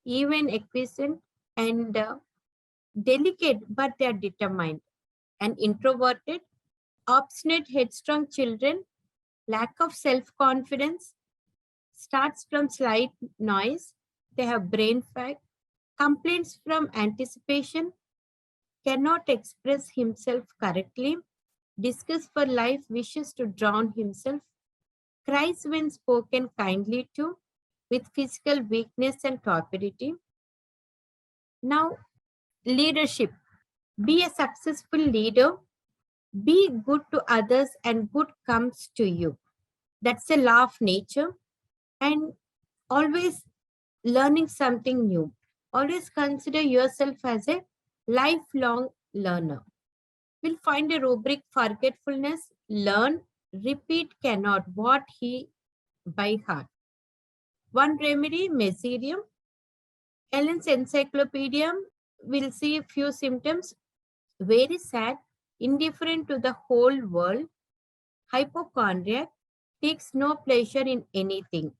Speaker 1: even acquiescent and delicate, but they are determined. And introverted, obstinate, headstrong children, lack of self-confidence, starts from slight noise. They have brain fag, complaints from anticipation, cannot express himself correctly, disgust for life, wishes to drown himself, cries when spoken kindly to, with physical weakness and torpidity. Now, leadership. Be a successful leader. Be good to others and good comes to you. That's a law of nature. And always learning something new. Always consider yourself as a lifelong learner. We'll find a rubric, forgetfulness, learn, repeat cannot, what he by heart. One remedy, meserium. Ellen's encyclopedia will see a few symptoms, very sad, indifferent to the whole world, hypochondriac, takes no pleasure in anything.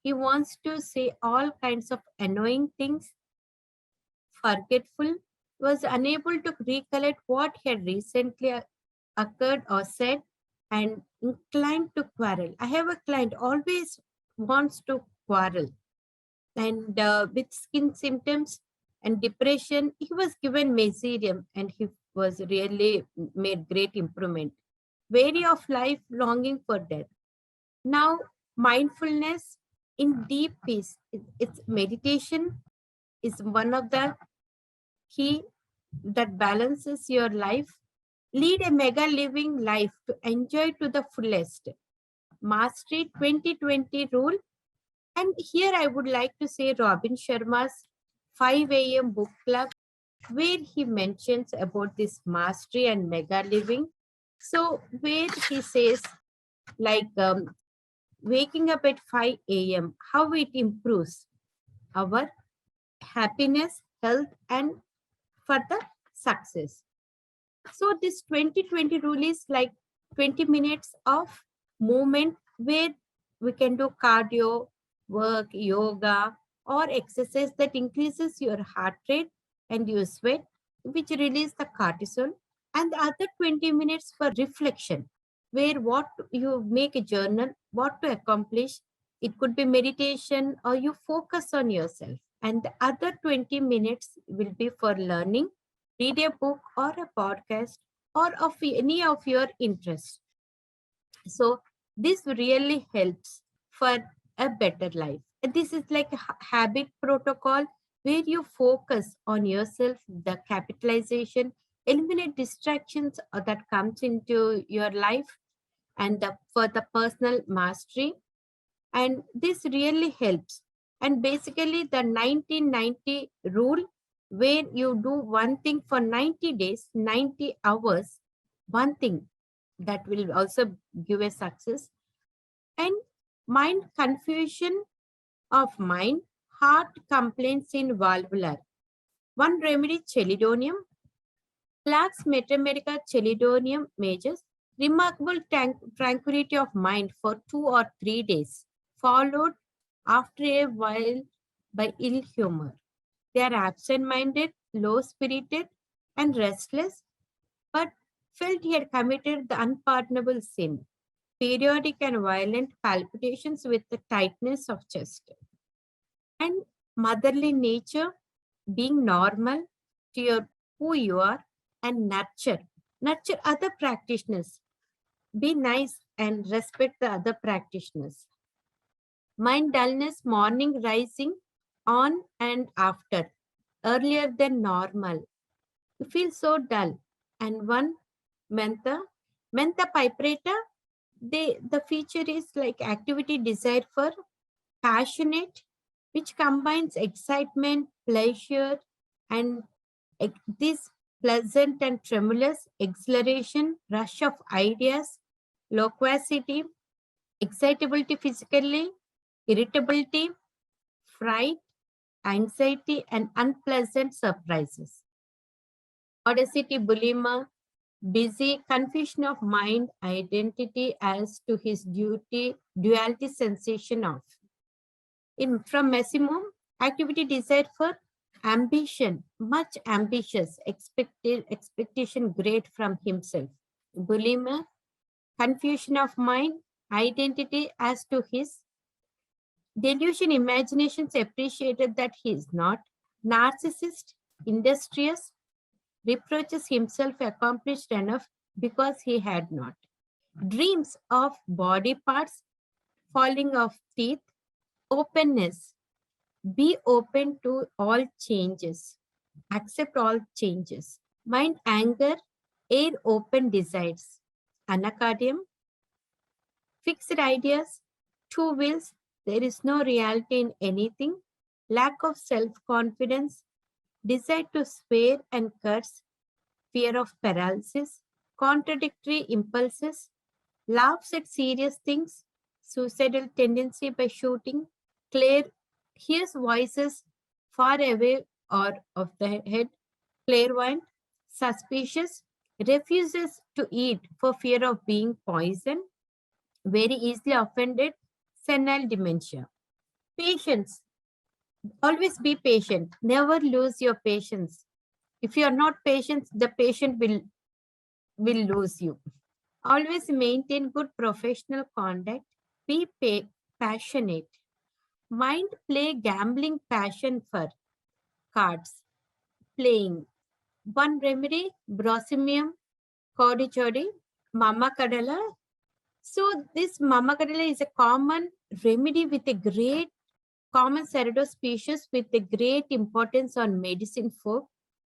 Speaker 1: He wants to say all kinds of annoying things, forgetful, was unable to recollect what had recently occurred or said, and inclined to quarrel. I have a client always wants to quarrel, and with skin symptoms and depression, he was given meserium and he was really made great improvement. Weary of life, longing for death. Now, mindfulness in deep peace. It's meditation is one of the key that balances your life. Lead a mega living life to enjoy to the fullest. Mastery 2020 rule. And here I would like to say Robin Sharma's 5 a.m. book club, where he mentions about this mastery and mega living. So where he says like waking up at 5 a.m., how it improves our happiness, health, and further success. So this 2020 rule is like 20 minutes of movement where we can do cardio, work, yoga, or exercise that increases your heart rate and you sweat. which release the cortisol, and the other 20 minutes for reflection, where what you make a journal, what to accomplish. It could be meditation or you focus on yourself. And the other 20 minutes will be for learning, read a book or a podcast or of any of your interests. So this really helps for a better life. This is like a habit protocol where you focus on yourself, the capitalization, eliminate distractions that comes into your life, and for the personal mastery. And this really helps. And basically the 1990 rule, where you do one thing for 90 days, 90 hours, one thing, that will also give a success. And mind confusion of mind, heart complaints in valvular. One remedy, chelidonium, Flax metamerica chelidonium majors, remarkable tranquility of mind for 2 or 3 days, followed after a while by ill humor. They are absent-minded, low-spirited, and restless, but felt he had committed the unpardonable sin. Periodic and violent palpitations with the tightness of chest. And motherly nature, being normal to your who you are, and nurture other practitioners, be nice and respect the other practitioners. Mind dullness, morning rising, on and after, earlier than normal, you feel so dull. And one mentha piperata, the feature is like activity desired for passionate, which combines excitement, pleasure, and this pleasant and tremulous exhilaration, rush of ideas, loquacity, excitability physically, irritability, fright, anxiety, and unpleasant surprises. Audacity, bulimia, busy, confusion of mind, identity as to his duty, duality sensation of. From Massimo, activity desire for ambition, much ambitious, expectation great from himself. Bulimia, confusion of mind, identity as to his delusion, imaginations appreciated that he is not. Narcissist, industrious, reproaches himself accomplished enough because he had not. Dreams of body parts, falling of teeth, openness, be open to all changes. Accept all changes. Mind anger, air open desires. Anacardium, fixed ideas, two wills, there is no reality in anything. Lack of self-confidence, desire to swear and curse, fear of paralysis, contradictory impulses, laughs at serious things, suicidal tendency by shooting, clear, hears voices far away or of the head, clairvoyant, suspicious, refuses to eat for fear of being poisoned, very easily offended, senile dementia. Patience, always be patient, never lose your patience. If you are not patient, the patient will lose you. Always maintain good professional conduct, be passionate. Mind play gambling passion for cards, playing. One remedy, Brosimium cordyceps, Mama Kadala. So this Mama Kadala is a common remedy with a great common Cerado species with a great importance on medicine folk.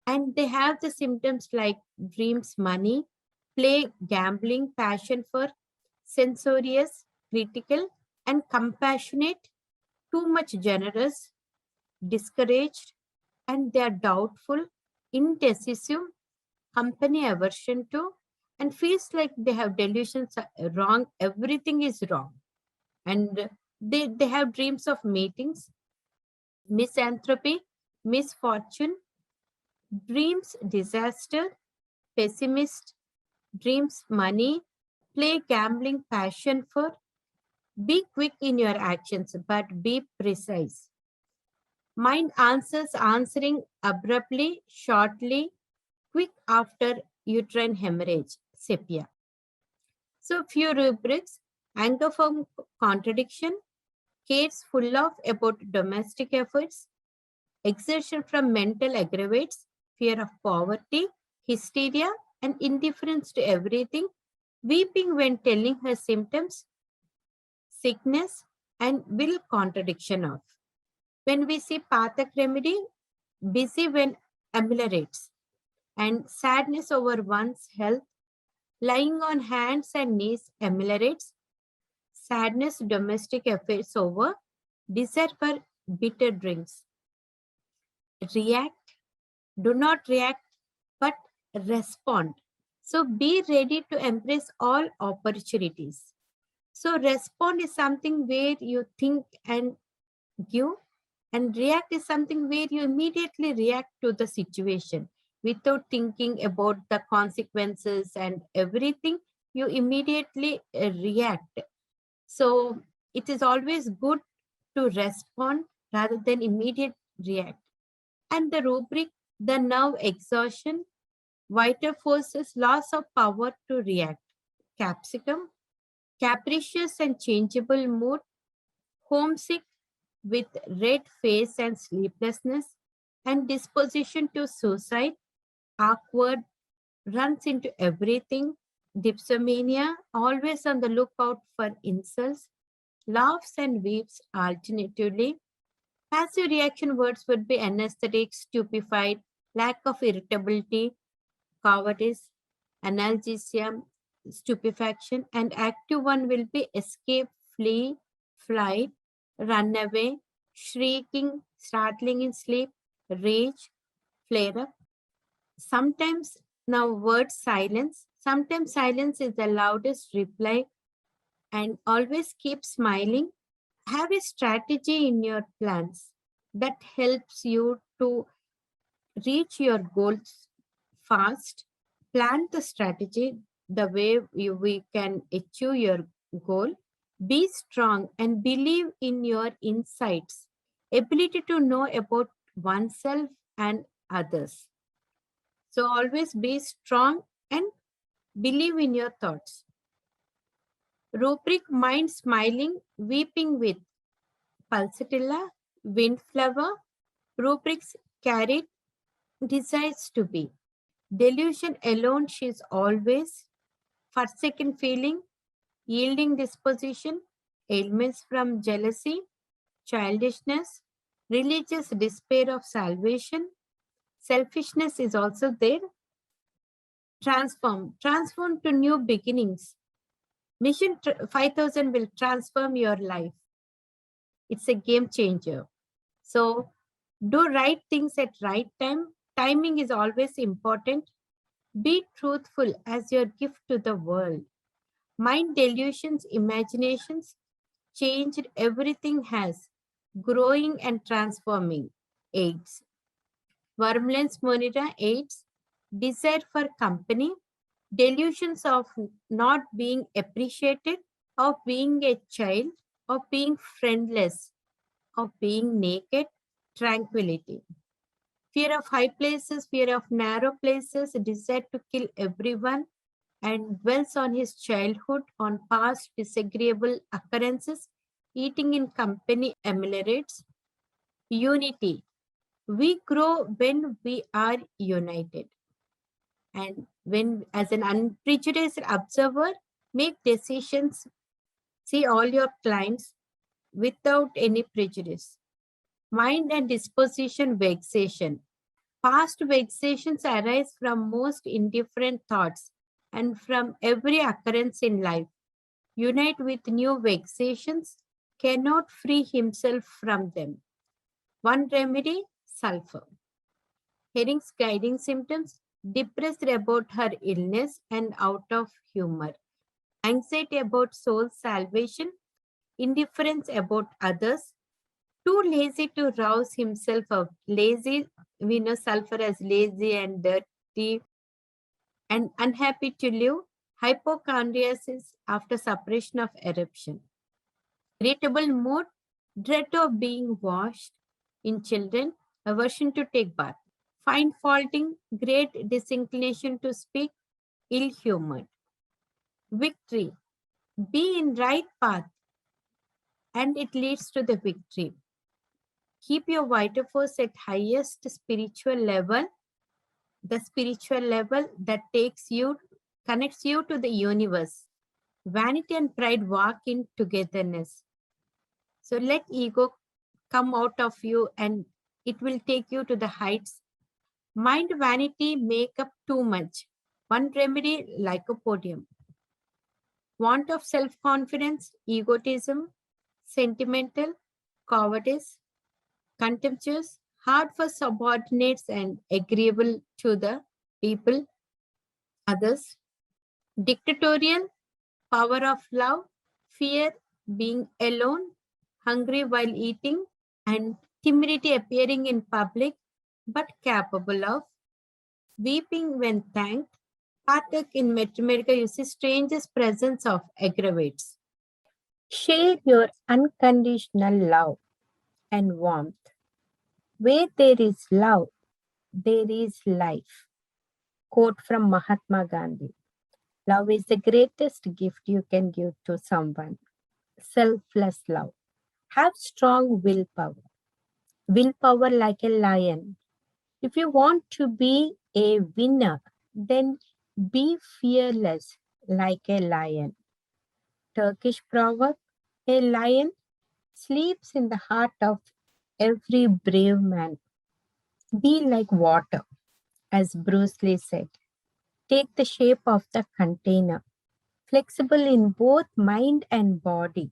Speaker 1: And they have the symptoms like dreams, money, play, gambling, passion for censorious, critical, and compassionate, too much generous, discouraged, and they are doubtful, indecisive, company aversion to, and feels like they have delusions wrong, everything is wrong. And they have dreams of meetings, misanthropy, misfortune, dreams disaster, pessimist, dreams money, play gambling passion for, be quick in your actions, but be precise. Mind answers answering abruptly, shortly, quick after uterine hemorrhage, sepia. So few rubrics: anger from contradiction, cares full of about domestic efforts, exertion from mental aggravates, fear of poverty, hysteria, and indifference to everything, weeping when telling her symptoms, sickness, and will contradiction of. When we see Pathak remedy, busy when ameliorates, and sadness over one's health, lying on hands and knees ameliorates, sadness domestic affairs over, desire for bitter drinks. React, do not react, but respond. So be ready to embrace all opportunities. So respond is something where you think and give, and react is something where you immediately react to the situation without thinking about the consequences and everything. You immediately react. So it is always good to respond rather than immediate react. And the rubric, the nerve exhaustion, vital forces, loss of power to react. Capsicum, capricious and changeable mood, homesick with red face and sleeplessness, and disposition to suicide, awkward, runs into everything, dipsomania, always on the lookout for insults, laughs and weeps alternatively. Passive reaction words would be anesthetic, stupefied, lack of irritability, cowardice, analgesia, stupefaction, and active one will be escape, flee, flight, run away, shrieking, startling in sleep, rage, flare up. Sometimes now word silence. Sometimes silence is the loudest reply, and always keep smiling. Have a strategy in your plans that helps you to reach your goals fast. Plan the strategy the way we can achieve your goal. Be strong and believe in your insights, ability to know about oneself and others. So always be strong and believe in your thoughts. Rubric mind smiling, weeping with pulsatilla, windflower. Rubrics carried desires to be. Delusion alone, she is always. Forsaken feeling, yielding disposition, ailments from jealousy, childishness, religious despair of salvation, selfishness is also there. Transform to new beginnings. Mission 5000 will transform your life. It's a game changer. So do right things at right time. Timing is always important. Be truthful as your gift to the world. Mind delusions, imaginations, changed everything has. Growing and transforming. AIDS. Virulence monita, AIDS. Desire for company. Delusions of not being appreciated, of being a child, of being friendless, of being naked, tranquility. Fear of high places, fear of narrow places, desire to kill everyone, and dwells on his childhood, on past disagreeable occurrences, eating in company ameliorates. Unity. We grow when we are united. And when, as an unprejudiced observer, make decisions, see all your clients without any prejudice. Mind and disposition vexation. Past vexations arise from most indifferent thoughts and from every occurrence in life. Unite with new vexations, cannot free himself from them. One remedy, sulfur. Herring's guiding symptoms, depressed about her illness and out of humor. Anxiety about soul salvation, indifference about others, too lazy to rouse himself up. Lazy, we know sulfur as lazy and dirty and unhappy to live. Hypochondriasis after suppression of eruption. Irritable mood, dread of being washed in children, aversion to take bath. Find faulting, great disinclination to speak, ill-humored. Victory, be in right path and it leads to the victory. Keep your vital force at highest spiritual level, the spiritual level that connects you to the universe. Vanity and pride walk in togetherness. So let ego come out of you and it will take you to the heights. Mind vanity make up too much. One remedy like a podium. Want of self-confidence, egotism, sentimental, cowardice, contemptuous, hard for subordinates and agreeable to the people, others, dictatorial, power of love, fear, being alone, hungry while eating, and timidity appearing in public, but capable of weeping when thanked, partake in mathematical uses, strangest presence of aggravates. Share your unconditional love and warmth. Where there is love, there is life. Quote from Mahatma Gandhi. Love is the greatest gift you can give to someone. Selfless love. Have strong willpower. Willpower like a lion. If you want to be a winner, then be fearless like a lion. Turkish proverb, a lion sleeps in the heart of every brave man. Be like water, as Bruce Lee said. Take the shape of the container, flexible in both mind and body,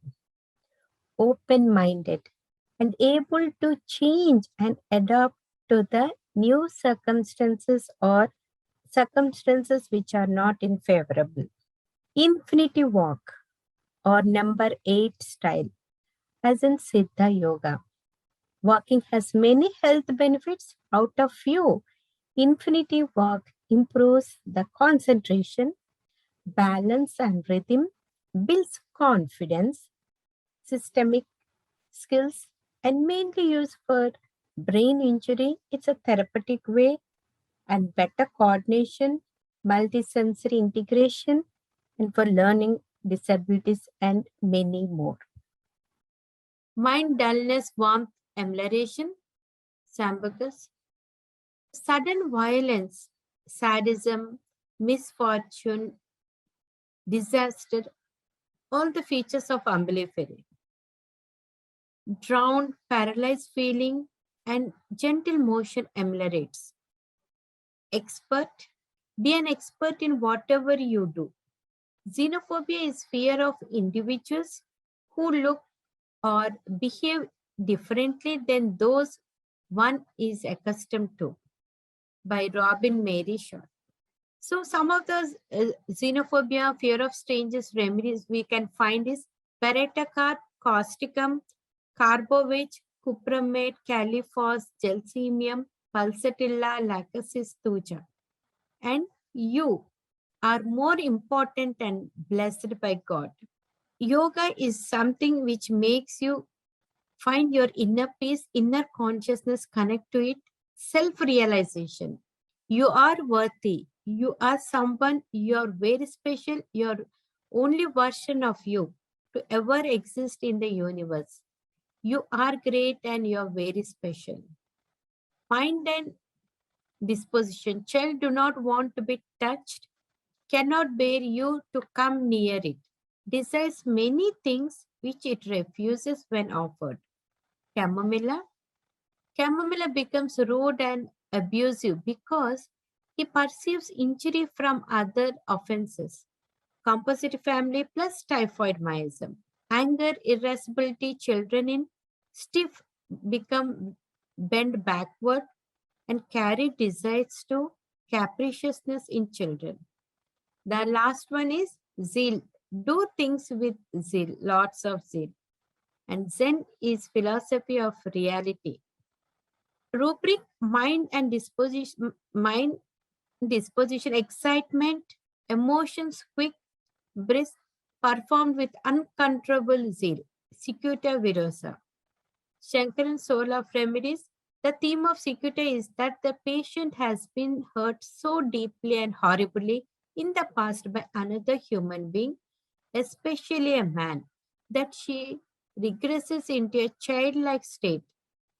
Speaker 1: open minded, and able to change and adapt to the new circumstances or circumstances which are not in favorable. Infinity walk or number 8 style, as in Siddha Yoga. Walking has many health benefits. Out of few, infinity walk improves the concentration, balance, and rhythm, builds confidence, systemic skills, and mainly used for brain injury. It's a therapeutic way and better coordination, multisensory integration, and for learning disabilities and many more. Mind dullness, warmth, amelioration, Sambucus. Sudden violence, sadism, misfortune, disaster, all the features of ambulatory. Drowned, paralyzed feeling, and gentle motion ameliorates. Expert, be an expert in whatever you do. Xenophobia is fear of individuals who look or behave differently than those one is accustomed to, by Robin Mary Shaw. So some of the xenophobia, fear of strangers remedies we can find is Paretacard, Causticum, Carbovage, Cupramate, Califos, Gelsemium, Pulsatilla, Lachesis thuja. And you are more important and blessed by God. Yoga is something which makes you find your inner peace, inner consciousness, connect to it, self-realization. You are worthy. You are someone, you are very special. You are only version of you to ever exist in the universe. You are great and you are very special. Mind and disposition. Child do not want to be touched, cannot bear you to come near it. Desires many things which it refuses when offered. Chamomilla. Chamomilla becomes rude and abusive because he perceives injury from other offenses. Composite family plus typhoid myism. Anger, irascibility, children in stiff become bend backward and carry desires to capriciousness in children. The last one is zeal. Do things with zeal, lots of zeal. And Zen is philosophy of reality. Rubric mind disposition, excitement, emotions, quick, brisk, performed with uncontrollable zeal. Secuta virosa. Shankaran soul of remedies, The theme of Cicuta is that the patient has been hurt so deeply and horribly in the past by another human being, especially a man, that she regresses into a childlike state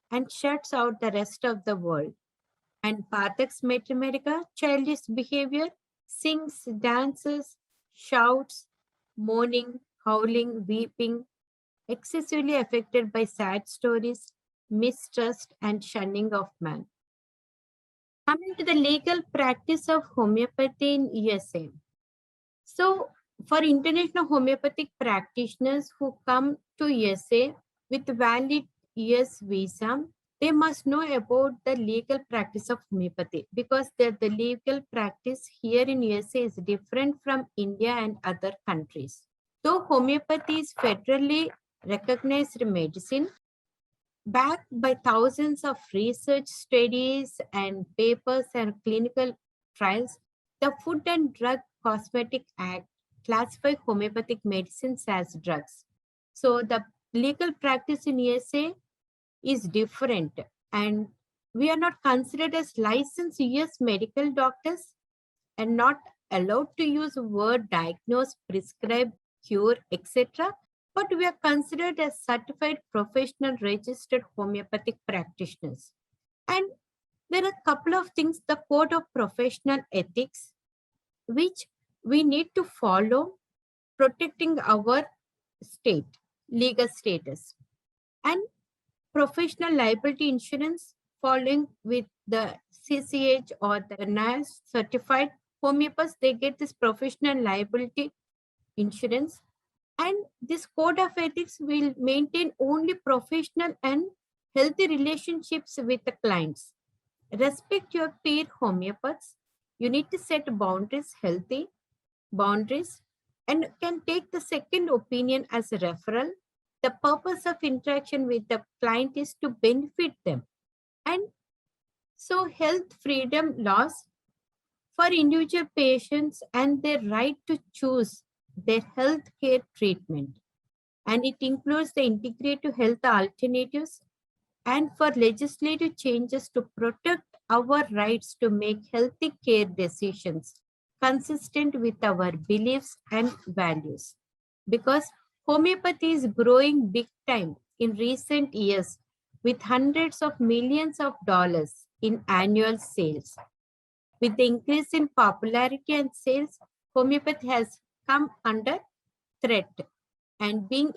Speaker 1: and shuts out the rest of the world. And Pathak's Mathematica, childish behavior, sings, dances, shouts, moaning, howling, weeping, excessively affected by sad stories, mistrust, and shunning of man. Coming to the legal practice of homeopathy in USA. So, for international homeopathic practitioners who come to USA with valid US visa, they must know about the legal practice of homeopathy because the legal practice here in USA is different from India and other countries. Though homeopathy is federally recognized medicine, backed by thousands of research studies and papers and clinical trials, the Food and Drug Cosmetic Act classifies homeopathic medicines as drugs. So the legal practice in USA is different, and we are not considered as licensed US medical doctors and not allowed to use word diagnose, prescribe, cure, etc. But we are considered as certified professional registered homeopathic practitioners. And there are a couple of things, the code of professional ethics, which we need to follow, protecting our state, legal status, and professional liability insurance following with the CCH or the NICE certified homeopaths, they get this professional liability insurance. And this code of ethics will maintain only professional and healthy relationships with the clients. Respect your peer homeopaths. You need to set boundaries, healthy boundaries, and can take the second opinion as a referral. The purpose of interaction with the client is to benefit them. And so health freedom laws for individual patients and their right to choose their health care treatment. And it includes the integrative health alternatives and for legislative changes to protect our rights to make healthy care decisions consistent with our beliefs and values. Because homeopathy is growing big time in recent years with hundreds of millions of dollars in annual sales. With the increase in popularity and sales, homeopathy has come under threat and being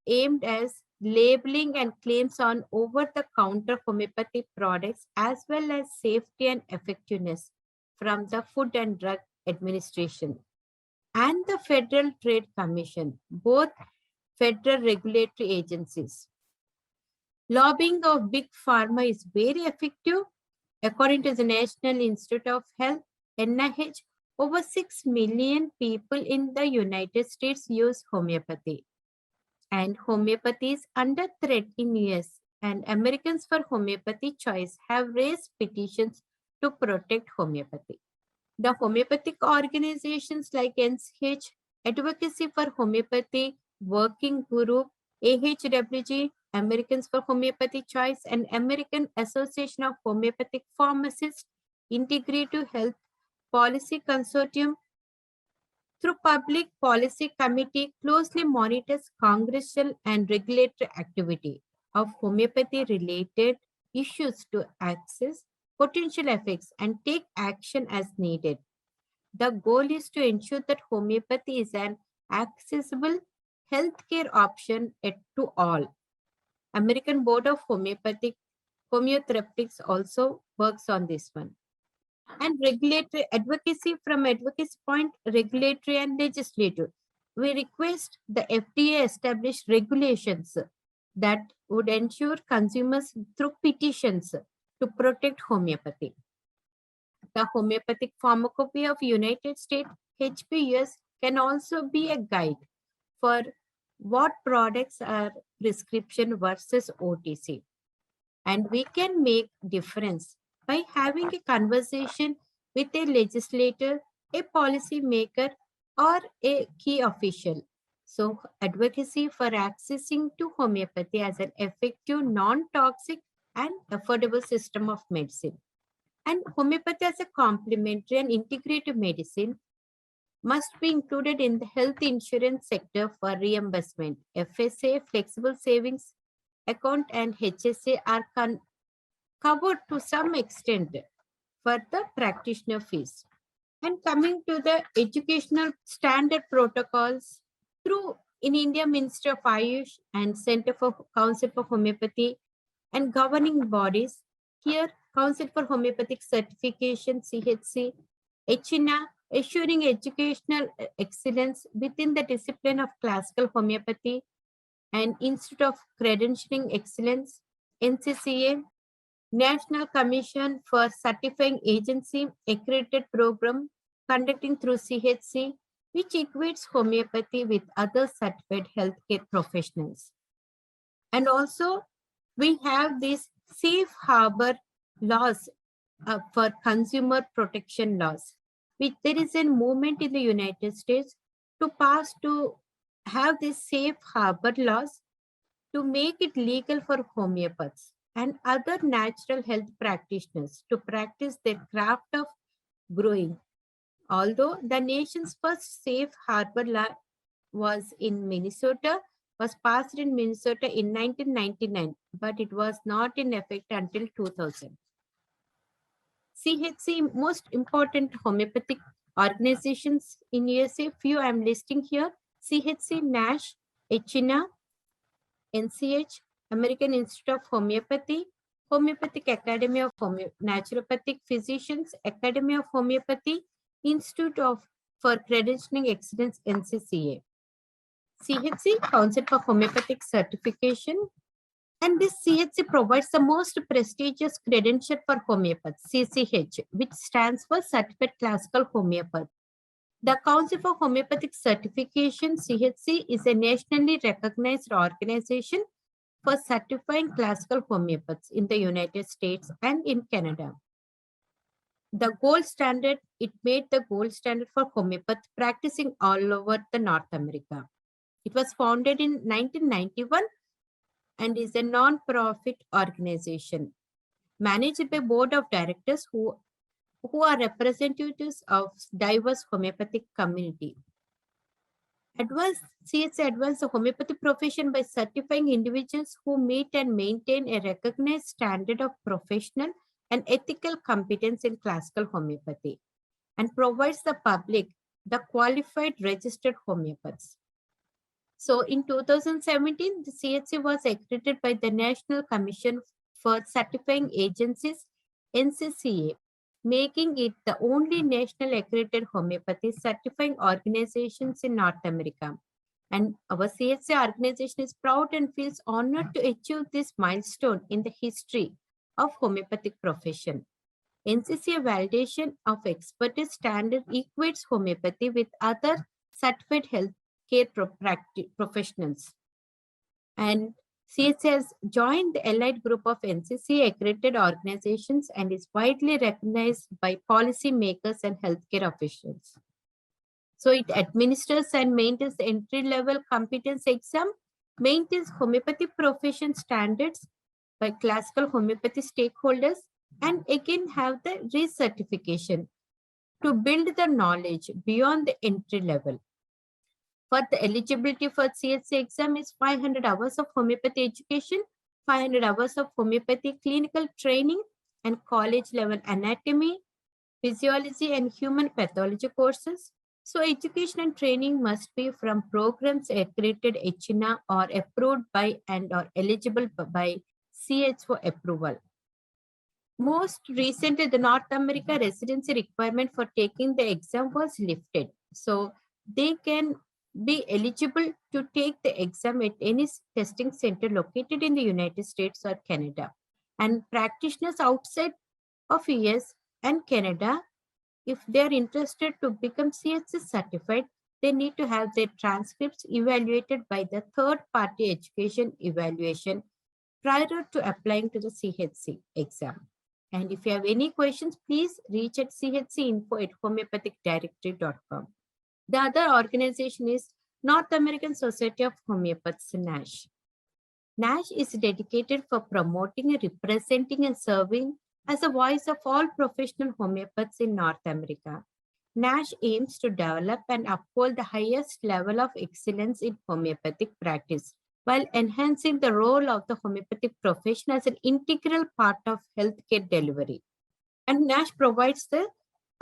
Speaker 1: aimed as labeling and claims on over-the-counter homeopathic products as well as safety and effectiveness from the Food and Drug Administration and the Federal Trade Commission, both federal regulatory agencies. Lobbying of big pharma is very effective. According to the National Institute of Health, NIH, over 6 million people in the United States use homeopathy. And homeopathy is under threat in US, and Americans for Homeopathy Choice have raised petitions to protect homeopathy. The homeopathic organizations like NCH, Advocacy for Homeopathy, Working Group, AHWG, Americans for Homeopathy Choice, and American Association of Homeopathic Pharmacists, Integrative Health Policy Consortium, through Public Policy Committee closely monitors congressional and regulatory activity of homeopathy-related issues to access potential effects and take action as needed. The goal is to ensure that homeopathy is an accessible healthcare option to all. American Board of Homeotherapeutics also works on this one. And regulatory advocacy from advocacy point, regulatory and legislative. We request the FDA establish regulations that would ensure consumers through petitions to protect homeopathy. The Homeopathic Pharmacopoeia of United States, HPUS, can also be a guide for what products are prescription versus OTC. And we can make difference by having a conversation with a legislator, a policy maker, or a key official. So advocacy for accessing to homeopathy as an effective, non-toxic, and affordable system of medicine. And homeopathy as a complementary and integrative medicine must be included in the health insurance sector for reimbursement. FSA, flexible savings account, and HSA are covered to some extent for the practitioner fees. And coming to the educational standard protocols, through in India, Ministry of Ayush and Center for Council for Homeopathy and governing bodies, here Council for Homeopathic Certification, CHC, HINA, assuring educational excellence within the discipline of classical homeopathy, and Institute of Credentialing Excellence, NCCA, National Commission for Certifying Agency accredited program conducting through CHC, which equates homeopathy with other certified healthcare professionals. And also, we have these safe harbor laws for consumer protection laws, which there is a movement in the United States to have these safe harbor laws to make it legal for homeopaths and other natural health practitioners to practice their craft of growing. Although the nation's first safe harbor law was passed in Minnesota in 1999, but it was not in effect until 2000. CHC, most important homeopathic organizations in USA, few I'm listing here: CHC, NASH, HINA, NCH, American Institute of Homeopathy, Homeopathic Academy of Naturopathic Physicians, Academy of Homeopathy, Institute for Credentialing Excellence, NCCA. CHC, Council for Homeopathic Certification, and this CHC provides the most prestigious credential for homeopaths, CCH, which stands for Certified Classical Homeopath. The Council for Homeopathic Certification, CHC, is a nationally recognized organization for certifying classical homeopaths in the United States and in Canada. The gold standard, it made the gold standard for homeopath practicing all over the North America. It was founded in 1991 and is a non-profit organization managed by board of directors who are representatives of diverse homeopathic community. CHC advanced the homeopathy profession by certifying individuals who meet and maintain a recognized standard of professional and ethical competence in classical homeopathy, and provides the public the qualified registered homeopaths. So in 2017, the CHC was accredited by the National Commission for Certifying Agencies, NCCA, making it the only national accredited homeopathy certifying organizations in North America. And our CHC organization is proud and feels honored to achieve this milestone in the history of homeopathic profession. NCCA validation of expertise standard equates homeopathy with other certified healthcare professionals. And CHC has joined the allied group of NCCA accredited organizations and is widely recognized by policy makers and healthcare officials. So it administers and maintains the entry-level competence exam, maintains homeopathy profession standards by classical homeopathy stakeholders, and again have the recertification to build the knowledge beyond the entry level. For the eligibility for CHC exam is 500 hours of homeopathy education, 500 hours of homeopathy clinical training, and college level anatomy, physiology, and human pathology courses. So education and training must be from programs accredited HINA or approved by and or eligible by CH for approval. Most recently, the North America residency requirement for taking the exam was lifted. So they can be eligible to take the exam at any testing center located in the United States or Canada. And practitioners outside of US and Canada, if they are interested to become CHC certified, they need to have their transcripts evaluated by the third-party education evaluation prior to applying to the CHC exam. And if you have any questions, please reach at chcinfo@homeopathicdirectory.com. The other organization is North American Society of Homeopaths, NASH. NASH is dedicated for promoting, representing, and serving as a voice of all professional homeopaths in North America. NASH aims to develop and uphold the highest level of excellence in homeopathic practice while enhancing the role of the homeopathic profession as an integral part of healthcare delivery. And NASH provides the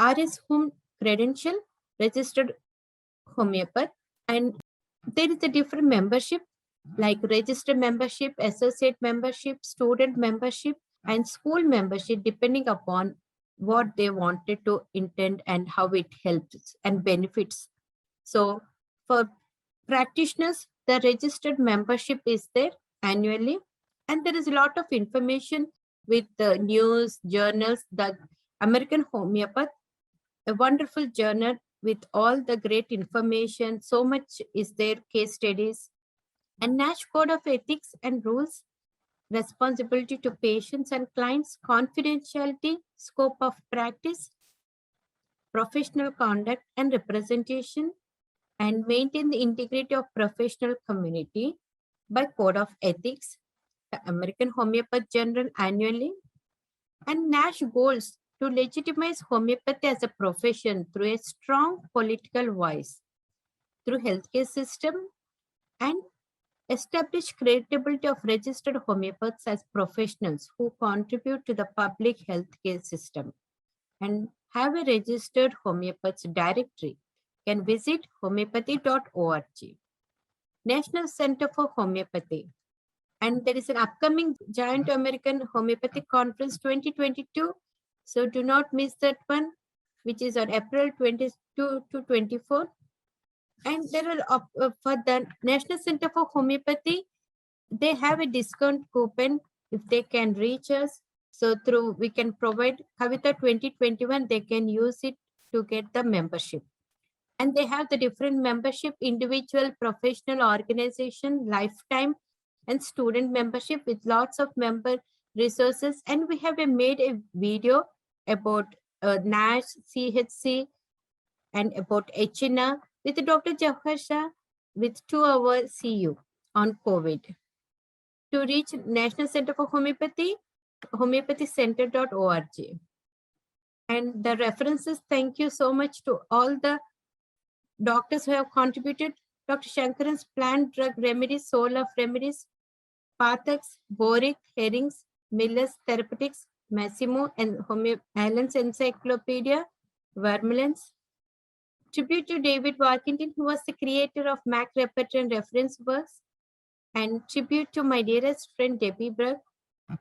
Speaker 1: RS Home credential, registered homeopath, and there is a different membership like registered membership, associate membership, student membership, and school membership, depending upon what they wanted to intend and how it helps and benefits. So for practitioners, the registered membership is there annually, and there is a lot of information with the news, journals, the American Homeopath, a wonderful journal with all the great information. So much is there, case studies, and NASH Code of Ethics and Rules, responsibility to patients and clients, confidentiality, scope of practice, professional conduct and representation, and maintain the integrity of professional community by Code of Ethics, the American Homeopath Journal annually, and NASH goals to legitimize homeopathy as a profession through a strong political voice, through healthcare system, and establish credibility of registered homeopaths as professionals who contribute to the public healthcare system, and have a registered homeopaths directory. Can visit homeopathy.org. National Center for Homeopathy. And there is an upcoming Giant American Homeopathic Conference 2022. So do not miss that one, which is on April 22 to 24. And there are for the National Center for Homeopathy, they have a discount coupon if they can reach us. So through we can provide Kavita 2021, they can use it to get the membership. And they have the different membership, individual, professional, organization, lifetime, and student membership with lots of member resources. And we have made a video about NASH, CHC, and about HNA with Dr. Jawhar Shah with 2-hour CU on COVID. To reach National Center for Homeopathy, homeopathycenter.org. And the references, thank you so much to all the doctors who have contributed. Dr. Shankaran's plant drug remedies, soul of remedies, Pathak's, Boric, Herrings, Miller's Therapeutics, Massimo, and Allen's Encyclopedia, Vermeulen's. Tribute to David Warkington, who was the creator of Mac repertoire and reference works, and tribute to my dearest friend Debbie Brugg,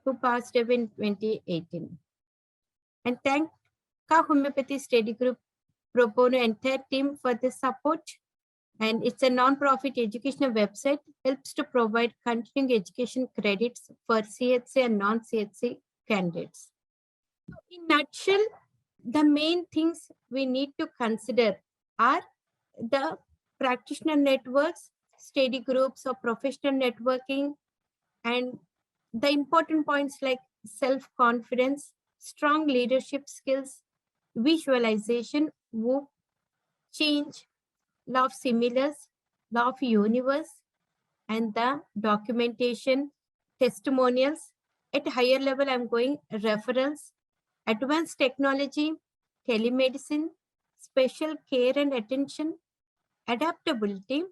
Speaker 1: who passed away in 2018. And thank Ka Homeopathy Study Group Pro Bono entire team for the support. And it's a non-profit educational website, helps to provide continuing education credits for CHC and non-CHC candidates. In nutshell, the main things we need to consider are the practitioner networks, study groups or professional networking, and the important points like self-confidence, strong leadership skills, visualization, WOOP, change, law of similars, law of universe, and the documentation, testimonials. At higher level, I'm going referrals, advanced technology, telemedicine, special care and attention, adaptability,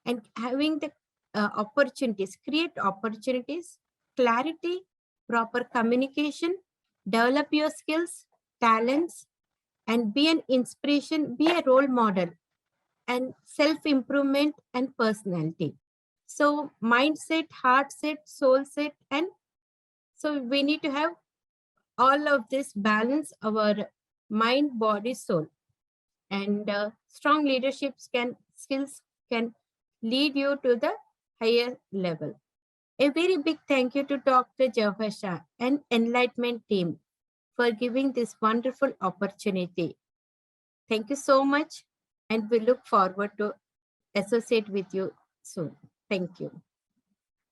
Speaker 1: and having the opportunities, create opportunities, clarity, proper communication, develop your skills, talents, and be an inspiration, be a role model, and self-improvement and personality. So mindset, heart set, soul set, and so we need to have all of this balance, our mind, body, soul. And strong leadership skills can lead you to the higher level. A very big thank you to Dr. Jawhar Shah and Enlightenment team for giving this wonderful opportunity. Thank you so much, and we look forward to associate with you soon. Thank you.